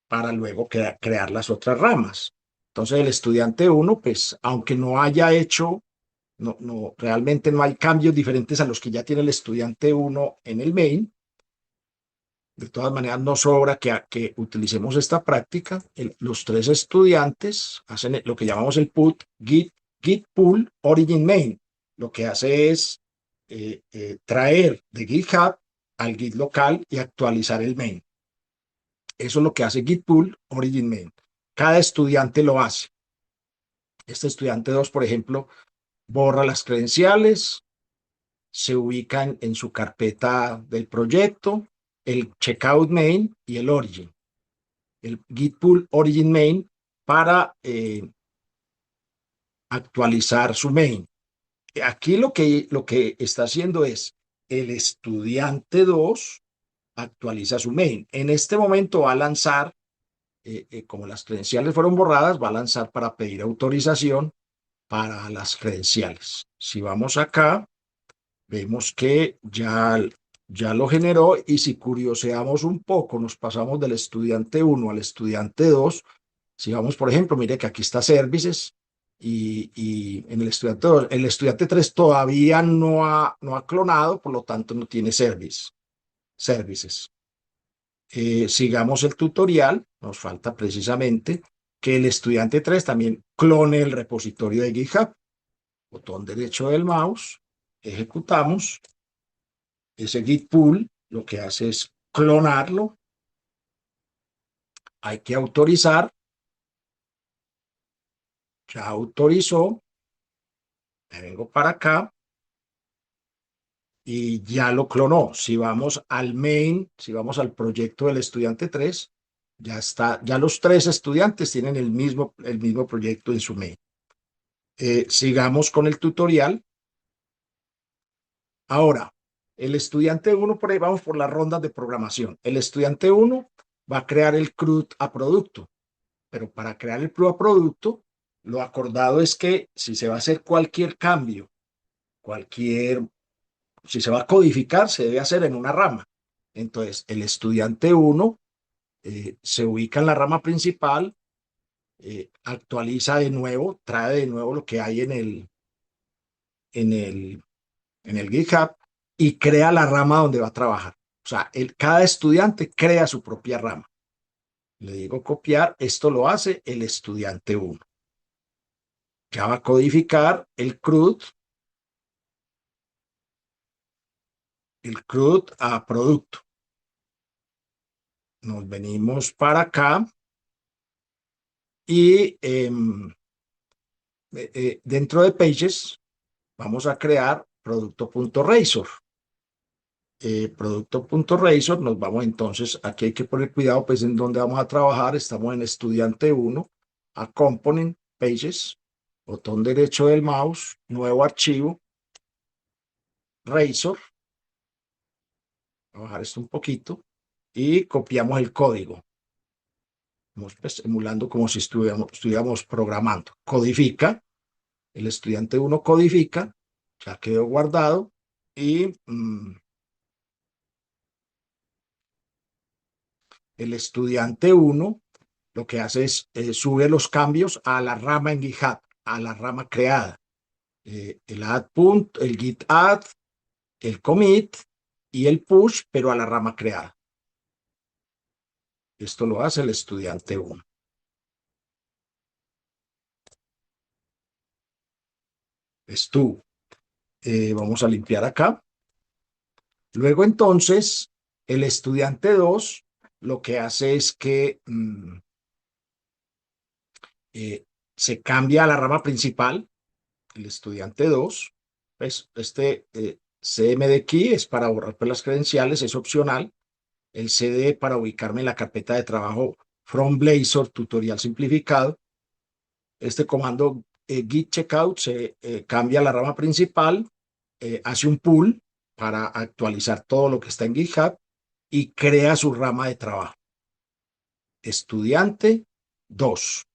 para luego crear las otras ramas. Entonces el estudiante 1, pues aunque no haya hecho, realmente no hay cambios diferentes a los que ya tiene el estudiante 1 en el main. De todas maneras, no sobra que utilicemos esta práctica. Los tres estudiantes hacen lo que llamamos el put git pull origin main. Lo que hace es traer de GitHub al Git local y actualizar el main. Eso es lo que hace git pull origin main. Cada estudiante lo hace. Este estudiante 2, por ejemplo, borra las credenciales, se ubican en su carpeta del proyecto, el checkout main y el origin, el git pull origin main para actualizar su main. Aquí lo que está haciendo es el estudiante 2 actualiza su main. En este momento va a lanzar, como las credenciales fueron borradas, va a lanzar para pedir autorización para las credenciales. Si vamos acá, vemos que ya lo generó, y si curioseamos un poco, nos pasamos del estudiante 1 al estudiante 2. Si vamos, por ejemplo, mire que aquí está Services, y en el estudiante 3 todavía no ha clonado, por lo tanto no tiene Services. Sigamos el tutorial, nos falta precisamente que el estudiante 3 también clone el repositorio de GitHub. Botón derecho del mouse, ejecutamos. Ese git pull lo que hace es clonarlo. Hay que autorizar. Ya autorizó. Me vengo para acá y ya lo clonó. Si vamos al main, si vamos al proyecto del estudiante 3, ya está, ya los 3 estudiantes tienen el mismo proyecto en su main. Sigamos con el tutorial. Ahora, el estudiante 1, por ahí vamos por las rondas de programación. El estudiante 1 va a crear el CRUD a producto, pero para crear el CRUD a producto, lo acordado es que si se va a hacer cualquier cambio, si se va a codificar, se debe hacer en una rama. Entonces, el estudiante 1 se ubica en la rama principal, actualiza de nuevo, trae de nuevo lo que hay en el, en el GitHub, y crea la rama donde va a trabajar. O sea, cada estudiante crea su propia rama. Le digo copiar, esto lo hace el estudiante 1. Ya va a codificar el CRUD a producto. Nos venimos para acá y dentro de Pages vamos a crear producto.razor. Producto.razor, nos vamos entonces, aquí hay que poner cuidado, pues en donde vamos a trabajar. Estamos en estudiante 1, a Component, Pages, botón derecho del mouse, nuevo archivo, Razor. Voy a bajar esto un poquito y copiamos el código. Estamos pues, emulando como si estuviéramos programando. Codifica, el estudiante 1 codifica, ya quedó guardado, y el estudiante 1 lo que hace es sube los cambios a la rama en GitHub, a la rama creada. El add punto, el git add, el commit y el push, pero a la rama creada. Esto lo hace el estudiante 1. Estuvo. Vamos a limpiar acá. Luego entonces, el estudiante 2 lo que hace es que se cambia a la rama principal. El estudiante 2, pues CMD key es para borrar las credenciales, es opcional. El CD para ubicarme en la carpeta de trabajo From Blazor tutorial simplificado. Este comando git checkout se cambia a la rama principal, hace un pull para actualizar todo lo que está en GitHub y crea su rama de trabajo. Estudiante 2.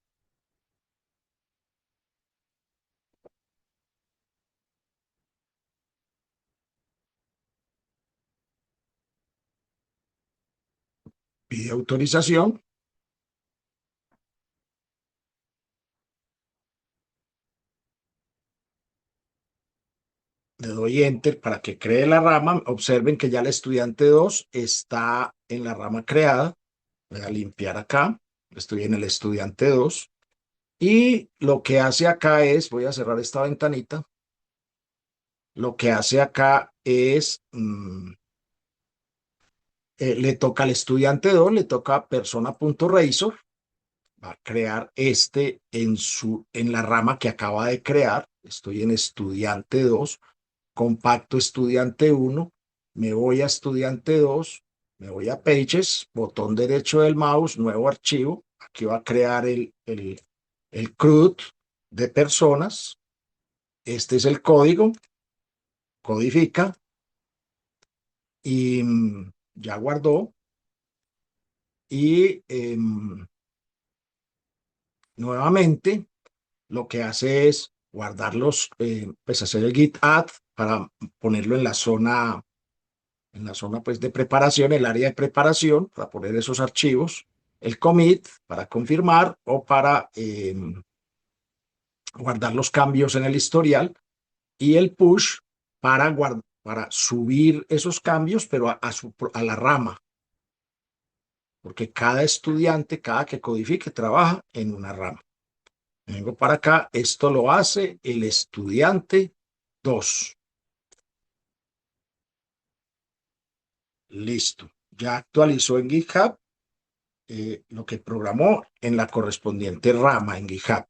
Pide autorización. Le doy Enter para que cree la rama. Observen que ya el estudiante 2 está en la rama creada. Voy a limpiar acá. Estoy en el estudiante 2. Y lo que hace acá es, voy a cerrar esta ventanita. Lo que hace acá es, le toca al estudiante 2, le toca persona.razor. va a crear en la rama que acaba de crear. Estoy en estudiante 2, compacto estudiante 1, me voy a estudiante 2, me voy a Pages, botón derecho del mouse, nuevo archivo. Aquí va a crear el CRUD de personas. Este es el código, codifica y ya guardó. Y nuevamente lo que hace es guardarlos, pues hacer el git add para ponerlo en la zona pues de preparación, el área de preparación, para poner esos archivos, el commit para confirmar o para guardar los cambios en el historial y el push para subir esos cambios, pero a la rama, porque cada estudiante, cada que codifique, trabaja en una rama. Vengo para acá, esto lo hace el estudiante 2. Listo. Ya actualizó en GitHub lo que programó en la correspondiente rama en GitHub.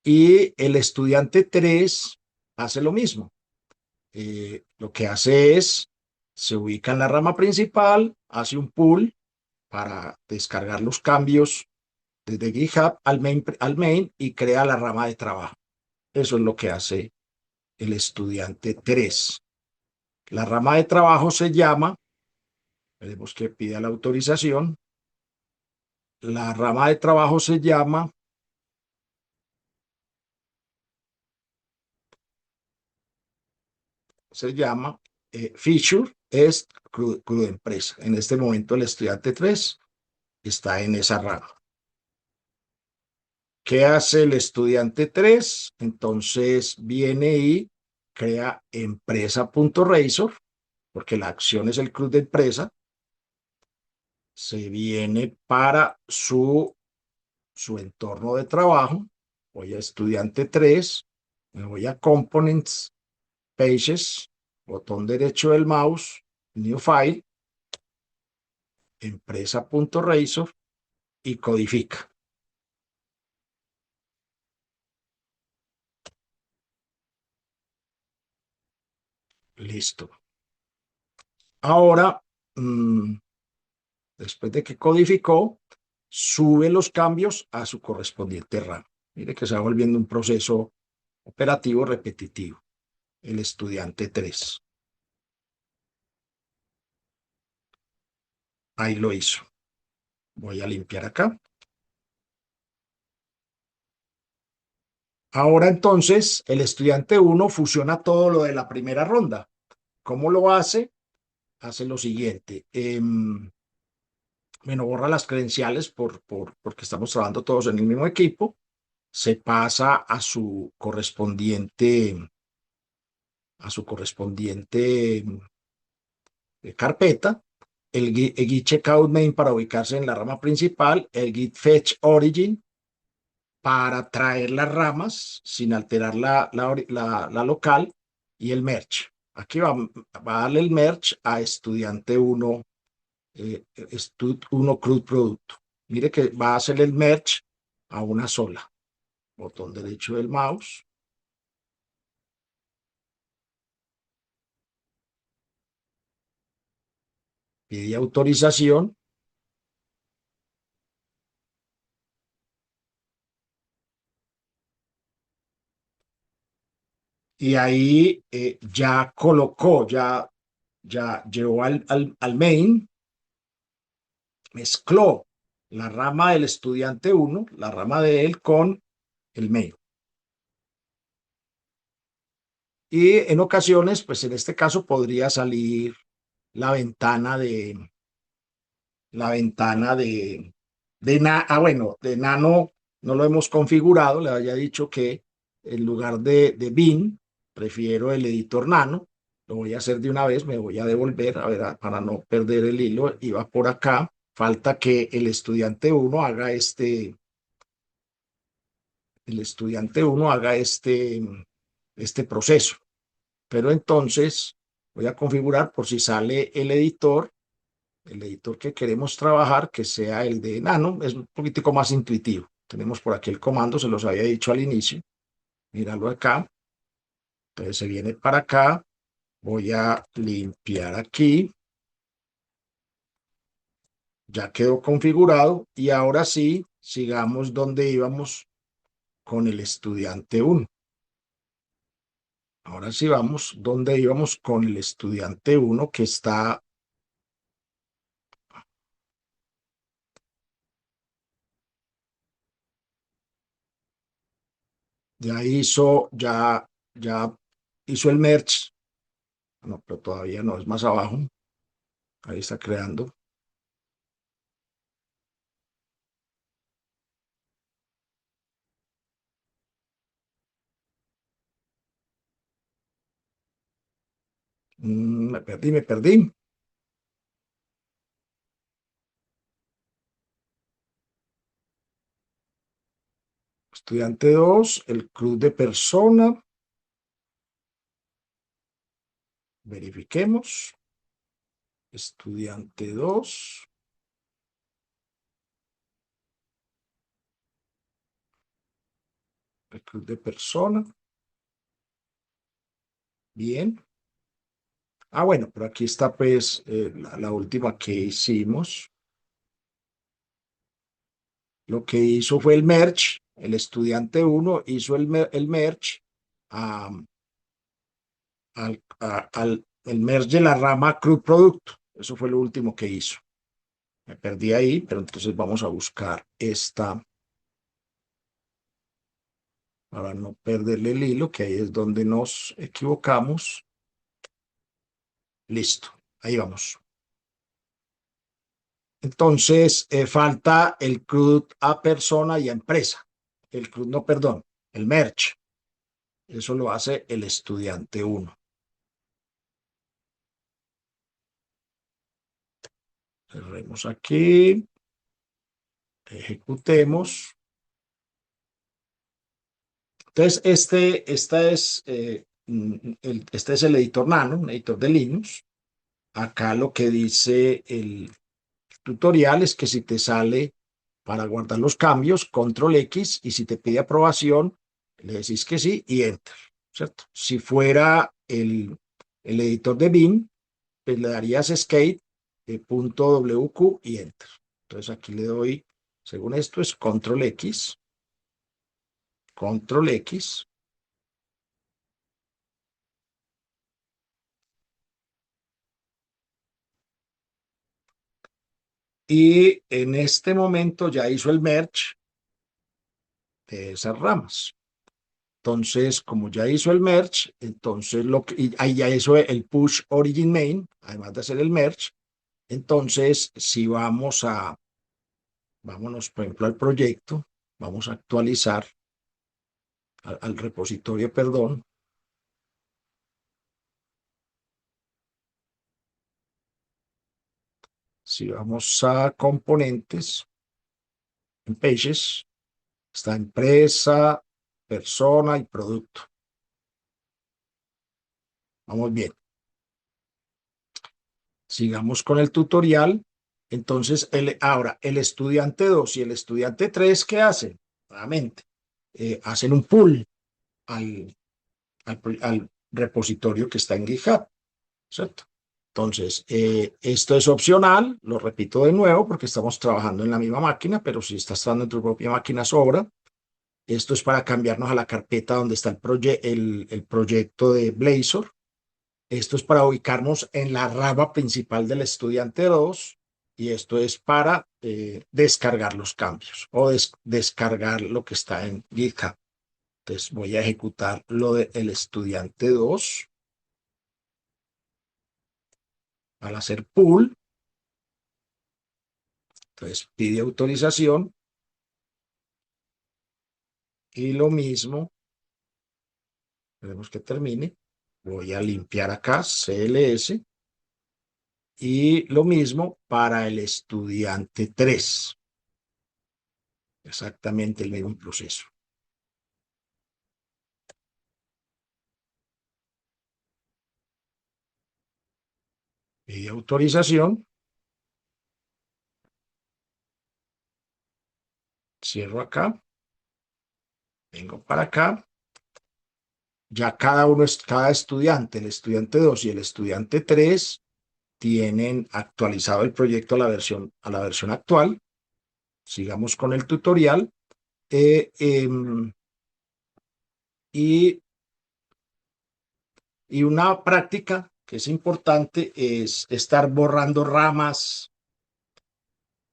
Y el estudiante 3 hace lo mismo. Lo que hace es, se ubica en la rama principal, hace un pull para descargar los cambios desde GitHub al main y crea la rama de trabajo. Eso es lo que hace el estudiante 3. La rama de trabajo se llama, veremos que pida la autorización, la rama de trabajo se llama Feature es CRUD Empresa. En este momento el estudiante 3 está en esa rama. ¿Qué hace el estudiante 3? Entonces viene y crea empresa.razor, porque la acción es el CRUD de empresa. Se viene para su entorno de trabajo. Voy a estudiante 3, me voy a Components, Pages, botón derecho del mouse, New File, empresa.razor y codifica. Listo. Ahora, después de que codificó, sube los cambios a su correspondiente rama. Mire que se va volviendo un proceso operativo repetitivo. El estudiante 3. Ahí lo hizo. Voy a limpiar acá. Ahora entonces el estudiante 1 fusiona todo lo de la primera ronda. ¿Cómo lo hace? Hace lo siguiente. Bueno, borra las credenciales porque estamos trabajando todos en el mismo equipo. Se pasa a su correspondiente carpeta, el git checkout main para ubicarse en la rama principal, el git fetch origin para traer las ramas sin alterar la local y el merge. Aquí va a darle el merge a estudiante 1, stud 1 CRUD producto. Mire que va a hacer el merge a una sola. Botón derecho del mouse. Pide autorización. Y ahí ya colocó, ya llevó al main, mezcló la rama del estudiante 1, la rama de él, con el main. Y en ocasiones, pues en este caso podría salir la ventana de, la ventana bueno, de Nano no lo hemos configurado, le había dicho que en lugar de bin, prefiero el editor Nano. Lo voy a hacer de una vez, me voy a devolver, a ver, para no perder el hilo, iba por acá. Falta que el estudiante 1 haga este proceso. Pero entonces voy a configurar por si sale el editor, el editor que queremos trabajar, que sea el de Nano, es un poquitico más intuitivo. Tenemos por aquí el comando, se los había dicho al inicio. Míralo acá. Entonces se viene para acá. Voy a limpiar aquí. Ya quedó configurado y ahora sí, sigamos donde íbamos con el estudiante 1. Ahora sí vamos donde íbamos con el estudiante 1 que está, ya hizo el merge. No, pero todavía no, es más abajo. Ahí está creando. Me perdí. Estudiante 2, el club de persona. Verifiquemos. Estudiante 2, el club de persona. Bien. Bueno, pero aquí está pues la última que hicimos. Lo que hizo fue el merge. El estudiante 1 hizo el merge a, el merge de la rama Crude Producto. Eso fue lo último que hizo. Me perdí ahí, pero entonces vamos a buscar esta para no perderle el hilo, que ahí es donde nos equivocamos. Listo, ahí vamos. Entonces, falta el CRUD a persona y a empresa. El CRUD, no, perdón, el merge. Eso lo hace el estudiante 1. Cerremos aquí, ejecutemos. Entonces, este es el editor Nano, un editor de Linux. Acá lo que dice el tutorial es que si te sale para guardar los cambios, control X, y si te pide aprobación, le decís que sí y enter, ¿cierto? Si fuera el editor de Vim, pues le darías escape, punto WQ y enter. Entonces aquí le doy, según esto es control X, y en este momento ya hizo el merge de esas ramas. Entonces, como ya hizo el merge, entonces y ahí ya hizo el push origin main, además de hacer el merge. Entonces, si vámonos, por ejemplo, al proyecto, vamos a actualizar al repositorio, perdón. Si vamos a componentes, en pages, está empresa, persona y producto. Vamos bien. Sigamos con el tutorial. Entonces, ahora, el estudiante 2 y el estudiante 3, ¿qué hacen? Nuevamente, hacen un pull al, al repositorio que está en GitHub, ¿cierto? Entonces, esto es opcional, lo repito de nuevo porque estamos trabajando en la misma máquina, pero si estás trabajando en tu propia máquina sobra. Esto es para cambiarnos a la carpeta donde está el proyecto de Blazor. Esto es para ubicarnos en la rama principal del estudiante 2 y esto es para descargar los cambios o descargar lo que está en GitHub. Entonces voy a ejecutar lo del estudiante 2 al hacer pull. Entonces pide autorización y lo mismo, queremos que termine. Voy a limpiar acá CLS y lo mismo para el estudiante 3. Exactamente el mismo proceso. Pide autorización Cierro acá, vengo para acá. Ya cada estudiante, el estudiante 2 y el estudiante 3, tienen actualizado el proyecto a la versión actual. Sigamos con el tutorial. Eh, em, y, y una práctica que es importante es estar borrando ramas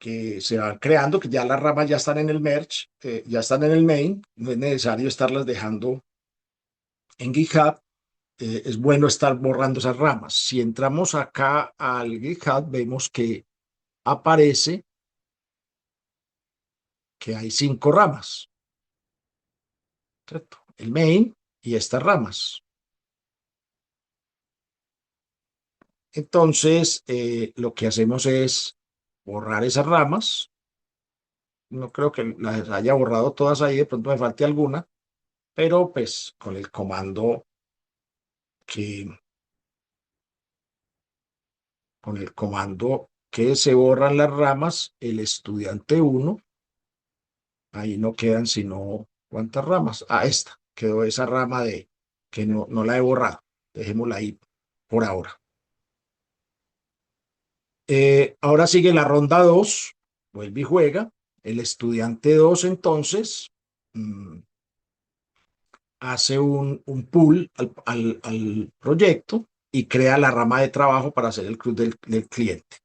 que se van creando, que ya las ramas ya están en el merge, ya están en el main. No es necesario estarlas dejando en GitHub. Es bueno estar borrando esas ramas. Si entramos acá al GitHub, vemos que aparece que hay 5 ramas, ¿cierto? El main y estas ramas. Entonces, lo que hacemos es borrar esas ramas. No creo que las haya borrado todas ahí, de pronto me falte alguna, pero pues con el comando que, se borran las ramas, el estudiante 1, ahí no quedan sino, ¿cuántas ramas? Ah, esta, quedó esa rama de que no la he borrado. Dejémosla ahí por ahora. Ahora sigue la ronda 2, vuelve y juega. El estudiante 2 entonces hace un pull al proyecto y crea la rama de trabajo para hacer el cruz del cliente.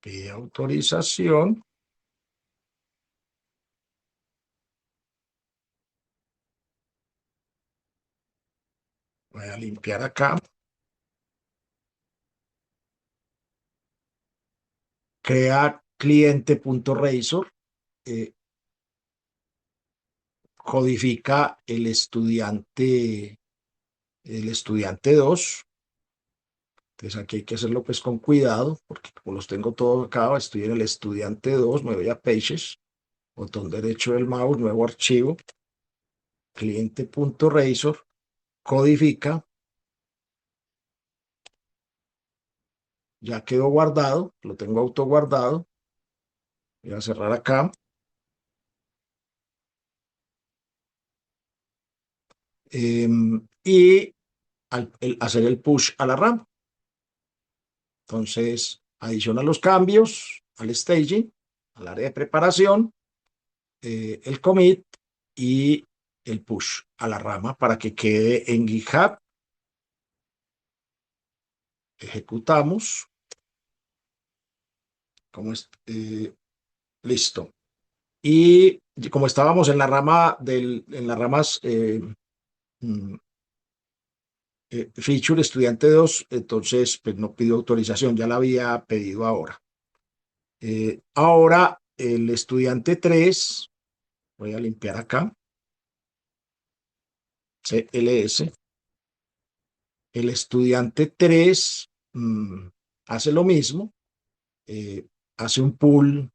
Pide autorización. Voy a limpiar acá. Crea cliente.razor. Eh, codifica el estudiante 2. Entonces aquí hay que hacerlo pues con cuidado, porque como los tengo todos acá, estoy en el estudiante 2, me voy a Pages, botón derecho del mouse, nuevo archivo, cliente.razor, codifica, ya quedó guardado, lo tengo autoguardado, voy a cerrar acá, y hacer el push a la RAM. Entonces, adiciona los cambios al staging, al área de preparación, el commit y el push a la rama para que quede en GitHub. Ejecutamos. Listo. Y como estábamos en la rama en las ramas mm, feature estudiante 2, entonces pues no pidió autorización, ya la había pedido ahora. Ahora el estudiante 3, voy a limpiar acá, CLS, el estudiante 3 hace lo mismo, hace un pull,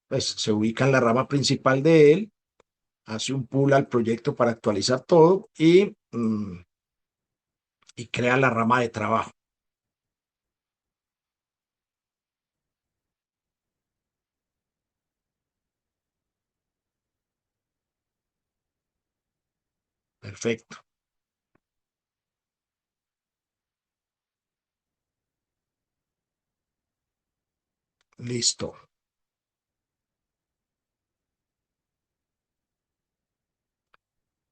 pues se ubica en la rama principal de él, hace un pull al proyecto para actualizar todo y crea la rama de trabajo. Perfecto. Listo.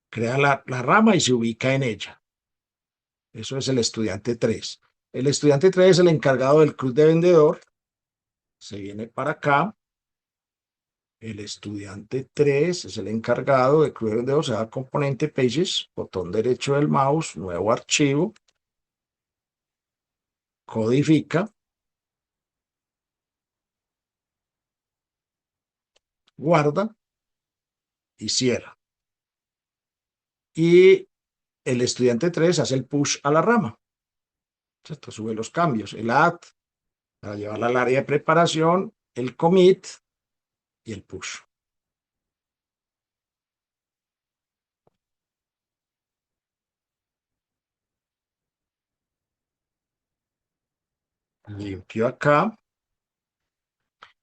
Crea la rama y se ubica en ella. Eso es el estudiante 3. El estudiante 3 es el encargado del club de vendedor. Se viene para acá. El estudiante 3 es el encargado del club de vendedor. Se va a componente Pages, botón derecho del mouse, nuevo archivo, codifica, guarda y cierra. Y el estudiante 3 hace el push a la rama. Esto sube los cambios. El add para llevarla al área de preparación, el commit y el push. limpio acá.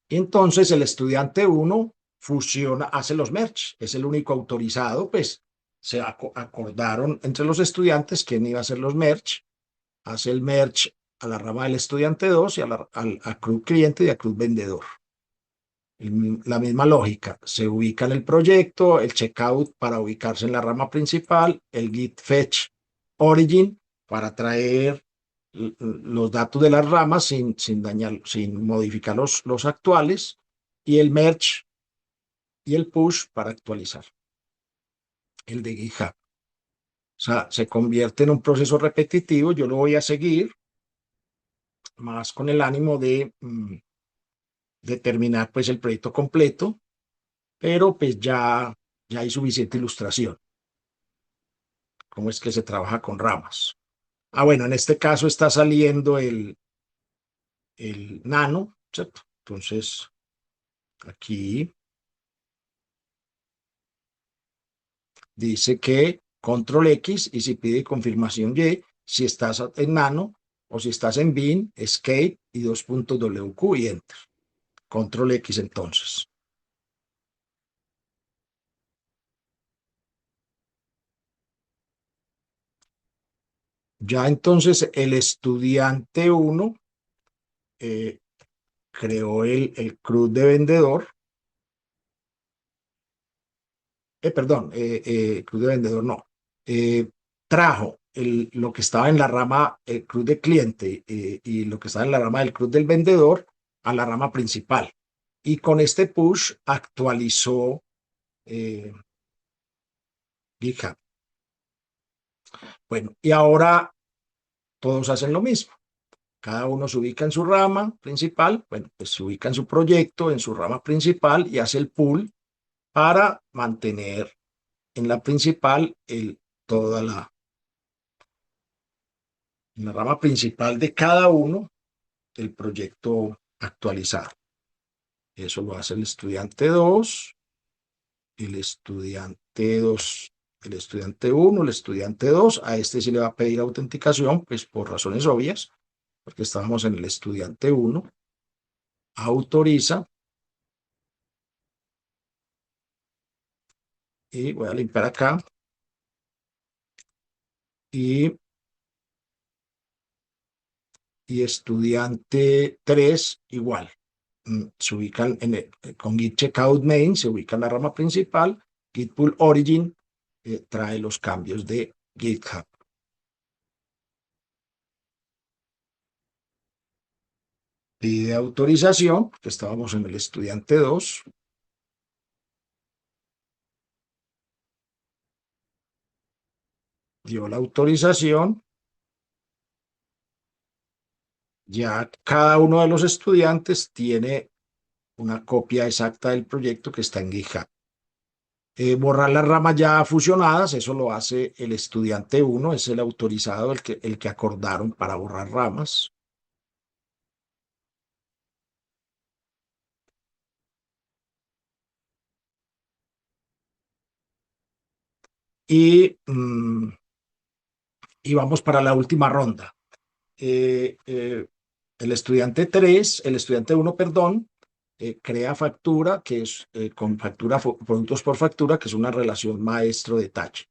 Y entonces el estudiante uno fusiona, hace los merge, es el único autorizado, pues se acordaron entre los estudiantes quién iba a hacer los merge, hace el merge a la rama del estudiante 2 y a CRUD cliente y a CRUD vendedor. La misma lógica, se ubica en el proyecto, el checkout para ubicarse en la rama principal, el git fetch origin para traer los datos de las ramas sin dañar, sin modificar los actuales, y el merge y el push para actualizar el de GitHub. O sea, se convierte en un proceso repetitivo, yo lo voy a seguir más con el ánimo de terminar pues el proyecto completo, pero pues ya hay suficiente ilustración. ¿Cómo es que se trabaja con ramas? Ah, bueno, en este caso está saliendo el nano, ¿cierto? Entonces, aquí dice que control X y si pide confirmación Y, si estás en nano o si estás en bin, escape y dos puntos WQ y enter. Control X entonces. Ya entonces el estudiante 1 creó el CRUD de vendedor, perdón, CRUD de vendedor no, eh, trajo lo que estaba en la rama, el CRUD de cliente y lo que estaba en la rama del CRUD del vendedor a la rama principal. Y con este push actualizó GitHub. Bueno, y ahora todos hacen lo mismo. Cada uno se ubica en su rama principal, bueno, pues se ubica en su proyecto, en su rama principal y hace el pull para mantener en la principal toda en la rama principal de cada uno el proyecto actualizado. Eso lo hace el estudiante 2, el estudiante 2, el estudiante 1, el estudiante 2. A este sí le va a pedir autenticación, pues por razones obvias, porque estábamos en el estudiante 1. Autoriza y voy a limpiar acá y, y estudiante 3 igual. Se ubican con git checkout main, se ubica en la rama principal, git pull origin trae los cambios de GitHub. Pide autorización, porque estábamos en el estudiante 2, dio la autorización, ya cada uno de los estudiantes tiene una copia exacta del proyecto que está en GitHub. Borrar las ramas ya fusionadas, eso lo hace el estudiante 1, es el autorizado, el que acordaron para borrar ramas. Y, y vamos para la última ronda. Eh, eh, el estudiante 3, el estudiante 1, perdón, crea factura, que es con factura, productos por factura, que es una relación maestro-detalle.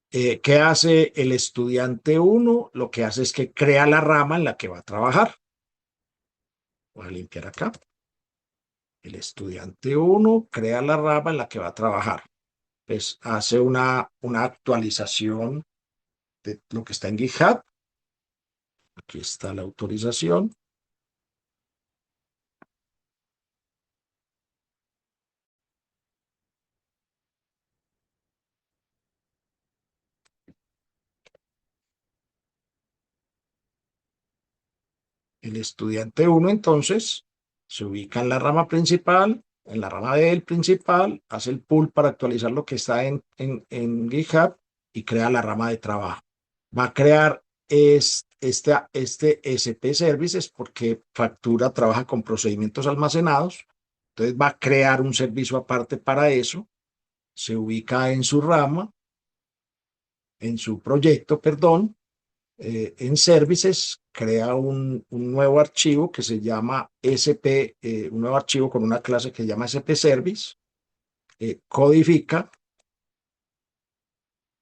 ¿Qué hace el estudiante 1? Lo que hace es que crea la rama en la que va a trabajar. Voy a limpiar acá. El estudiante 1 crea la rama en la que va a trabajar. Pues hace una actualización de lo que está en GitHub. Aquí está la autorización. El estudiante 1 entonces se ubica en la rama principal, en la rama del principal, hace el pull para actualizar lo que está en GitHub y crea la rama de trabajo. Va a crear este SP Services porque Factura trabaja con procedimientos almacenados. Entonces va a crear un servicio aparte para eso. Se ubica en su rama, en su proyecto, perdón, en Services, crea un nuevo archivo que se llama SP, un nuevo archivo con una clase que se llama SP Service, codifica,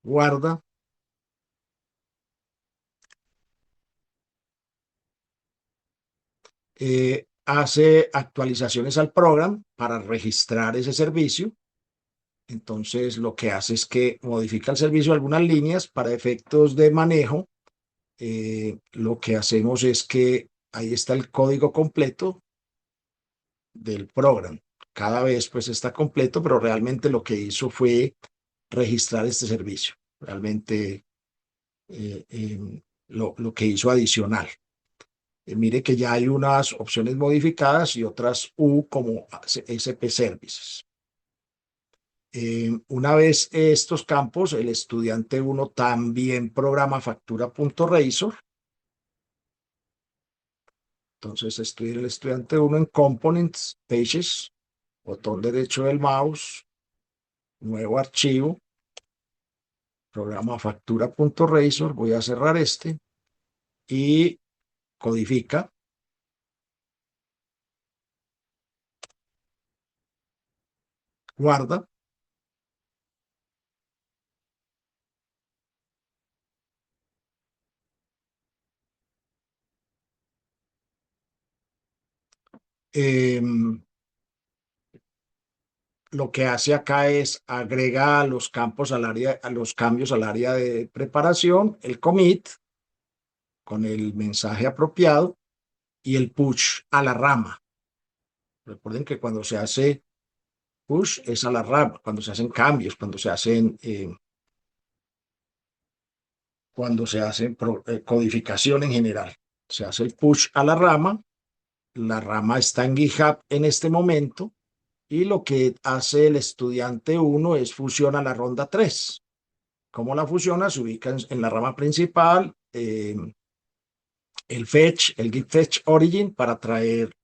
guarda, hace actualizaciones al programa para registrar ese servicio. Entonces, lo que hace es que modifica el servicio algunas líneas para efectos de manejo. Lo que hacemos es que ahí está el código completo del programa. Cada vez pues está completo, pero realmente lo que hizo fue registrar este servicio. Realmente lo que hizo adicional. Mire que ya hay unas opciones modificadas y otras U como SP Services. Una vez estos campos, el estudiante uno también programa factura.razor. Entonces, estoy el estudiante uno en Components, Pages, botón derecho del mouse, nuevo archivo, programa factura.razor. Voy a cerrar este y codifica, guarda. Eh, lo que hace acá es agrega los campos al área, a los cambios al área de preparación, el commit con el mensaje apropiado y el push a la rama. Recuerden que cuando se hace push es a la rama, cuando se hacen cambios, cuando se hace codificación en general. Se hace el push a la rama está en GitHub en este momento y lo que hace el estudiante uno es fusiona la ronda 3. ¿Cómo la fusiona? Se ubica en la rama principal, el fetch, el git fetch origin para traer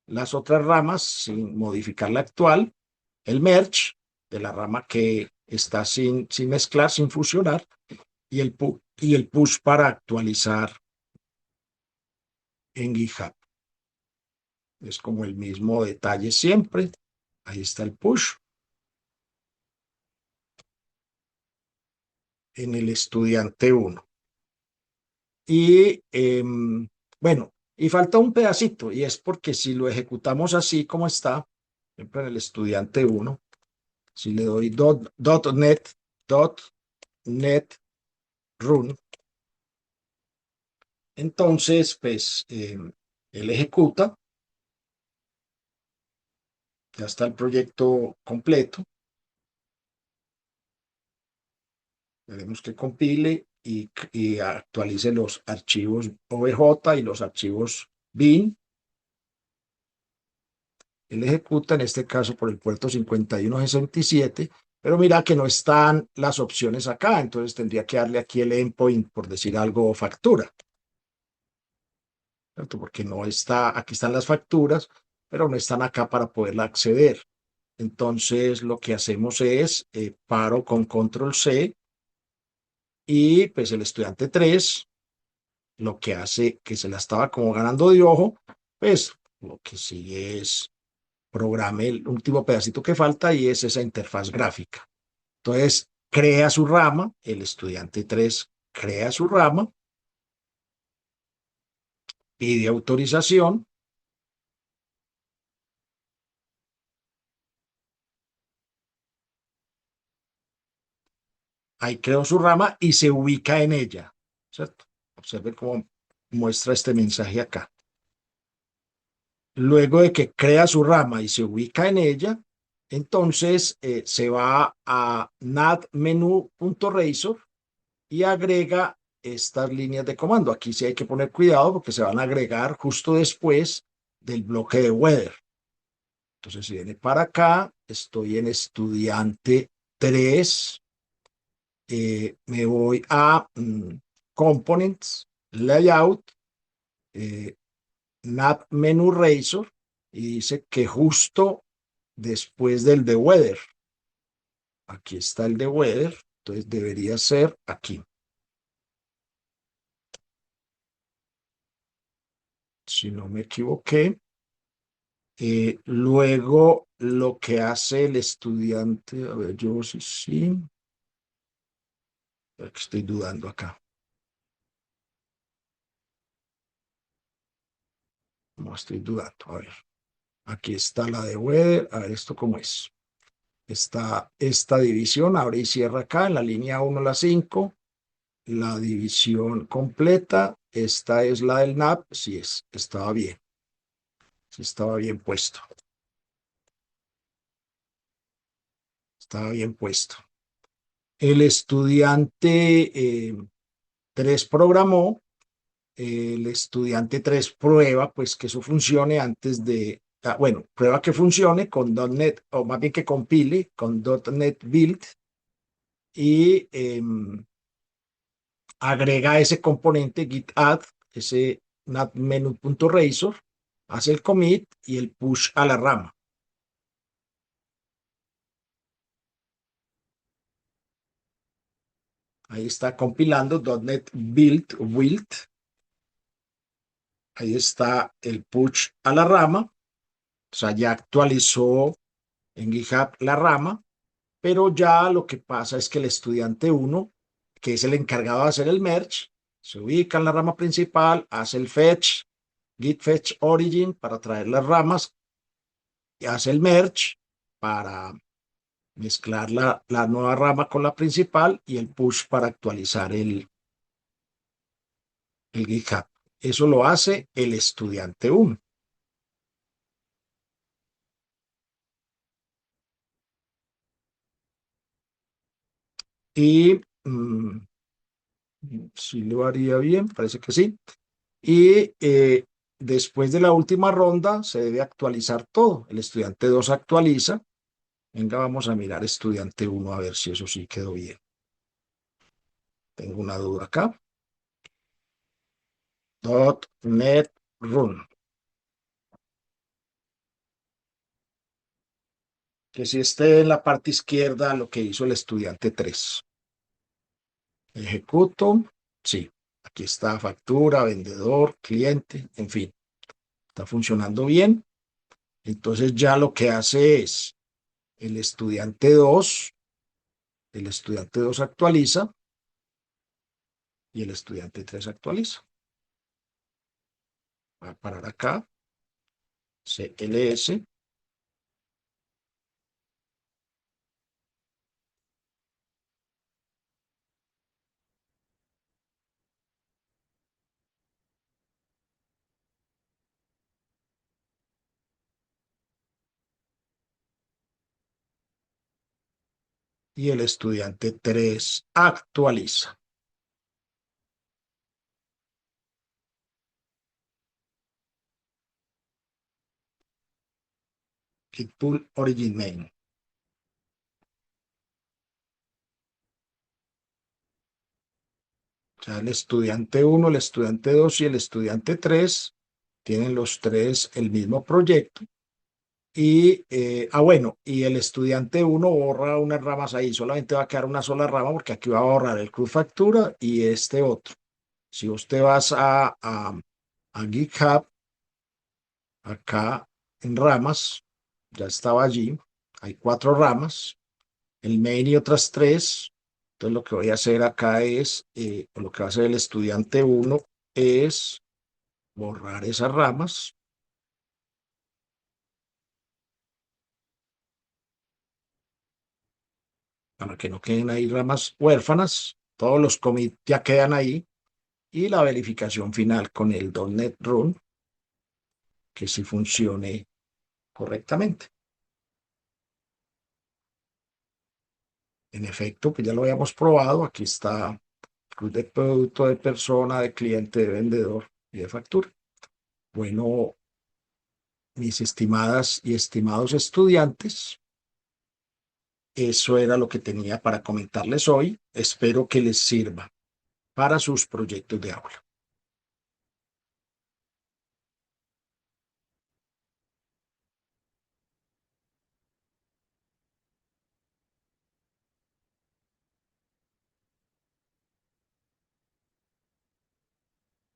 las otras ramas sin modificar la actual, el merge de la rama que está sin mezclar, sin fusionar, y el push para actualizar en GitHub. Es como el mismo detalle siempre. Ahí está el push. En el estudiante uno. Y bueno, y falta un pedacito, y es porque si lo ejecutamos así como está, siempre en el estudiante uno, si le doy .net run, entonces pues él ejecuta, ya está el proyecto completo. Queremos que compile y actualice los archivos OBJ y los archivos bin. Él ejecuta en este caso por el puerto 5167, pero mira que no están las opciones acá, entonces tendría que darle aquí el endpoint, por decir algo, factura, ¿cierto? Porque no está, aquí están las facturas, pero no están acá para poderla acceder. Entonces lo que hacemos es paro con control C y pues el estudiante 3 lo que hace que se la estaba como ganando de ojo, pues lo que sigue es programe el último pedacito que falta y es esa interfaz gráfica. Entonces, crea su rama, el estudiante 3 crea su rama, pide autorización, ahí creó su rama y se ubica en ella, ¿cierto? Observen cómo muestra este mensaje acá. Luego de que crea su rama y se ubica en ella, entonces se va a navmenu.razor y agrega estas líneas de comando. Aquí sí hay que poner cuidado porque se van a agregar justo después del bloque de weather. Entonces, si viene para acá, estoy en estudiante 3, me voy a Components, Layout, eh, Nav Menu Razor, y dice que justo después del de Weather, aquí está el de Weather, entonces debería ser aquí. si no me equivoqué. Luego, lo que hace el estudiante, a ver, yo sí, estoy dudando acá. No estoy dudando. A ver, aquí está la de Weather. A ver, ¿esto cómo es? Está esta división, abre y cierra acá en la línea 1, la 5. La división completa. Esta es la del NAP. Sí, estaba bien. Sí, estaba bien puesto. Estaba bien puesto. El estudiante 3 programó. El estudiante 3 prueba pues que eso funcione antes de, bueno, prueba que funcione con .NET, o más bien que compile con .NET Build y agrega ese componente git add, ese menu.razor, hace el commit y el push a la rama. Ahí está compilando .NET Build. Ahí está el push a la rama. O sea, ya actualizó en GitHub la rama, pero ya lo que pasa es que el estudiante 1, que es el encargado de hacer el merge, se ubica en la rama principal, hace el fetch, git fetch origin para traer las ramas, y hace el merge para mezclar la nueva rama con la principal y el push para actualizar el GitHub. Eso lo hace el estudiante 1. Y si lo haría bien, parece que sí. Y después de la última ronda se debe actualizar todo. El estudiante 2 actualiza. Venga, vamos a mirar estudiante 1 a ver si eso sí quedó bien. Tengo una duda acá. .NET Run. Que si esté en la parte izquierda lo que hizo el estudiante 3. Ejecuto. Sí, aquí está factura, vendedor, cliente, en fin. Está funcionando bien. Entonces ya lo que hace es el estudiante 2. El estudiante 2 actualiza y el estudiante 3 actualiza. Va a parar acá, CLS, y el estudiante 3 actualiza. Git pull origin main. O sea, el estudiante 1, el estudiante 2 y el estudiante 3 tienen los tres el mismo proyecto. Y, bueno, y el estudiante 1 borra unas ramas ahí, solamente va a quedar una sola rama porque aquí va a borrar el cruz factura y este otro. Si usted vas a GitHub, acá en ramas, ya estaba allí, hay 4 ramas, el main y otras 3. Entonces lo que voy a hacer acá es, lo que va a hacer el estudiante 1 es borrar esas ramas para que no queden ahí ramas huérfanas. Todos los commits ya quedan ahí y la verificación final con el .NET Run, que sí funcione correctamente. En efecto, pues ya lo habíamos probado. Aquí está cruz de producto, de persona, de cliente, de vendedor y de factura. Bueno, mis estimadas y estimados estudiantes, eso era lo que tenía para comentarles hoy. Espero que les sirva para sus proyectos de aula.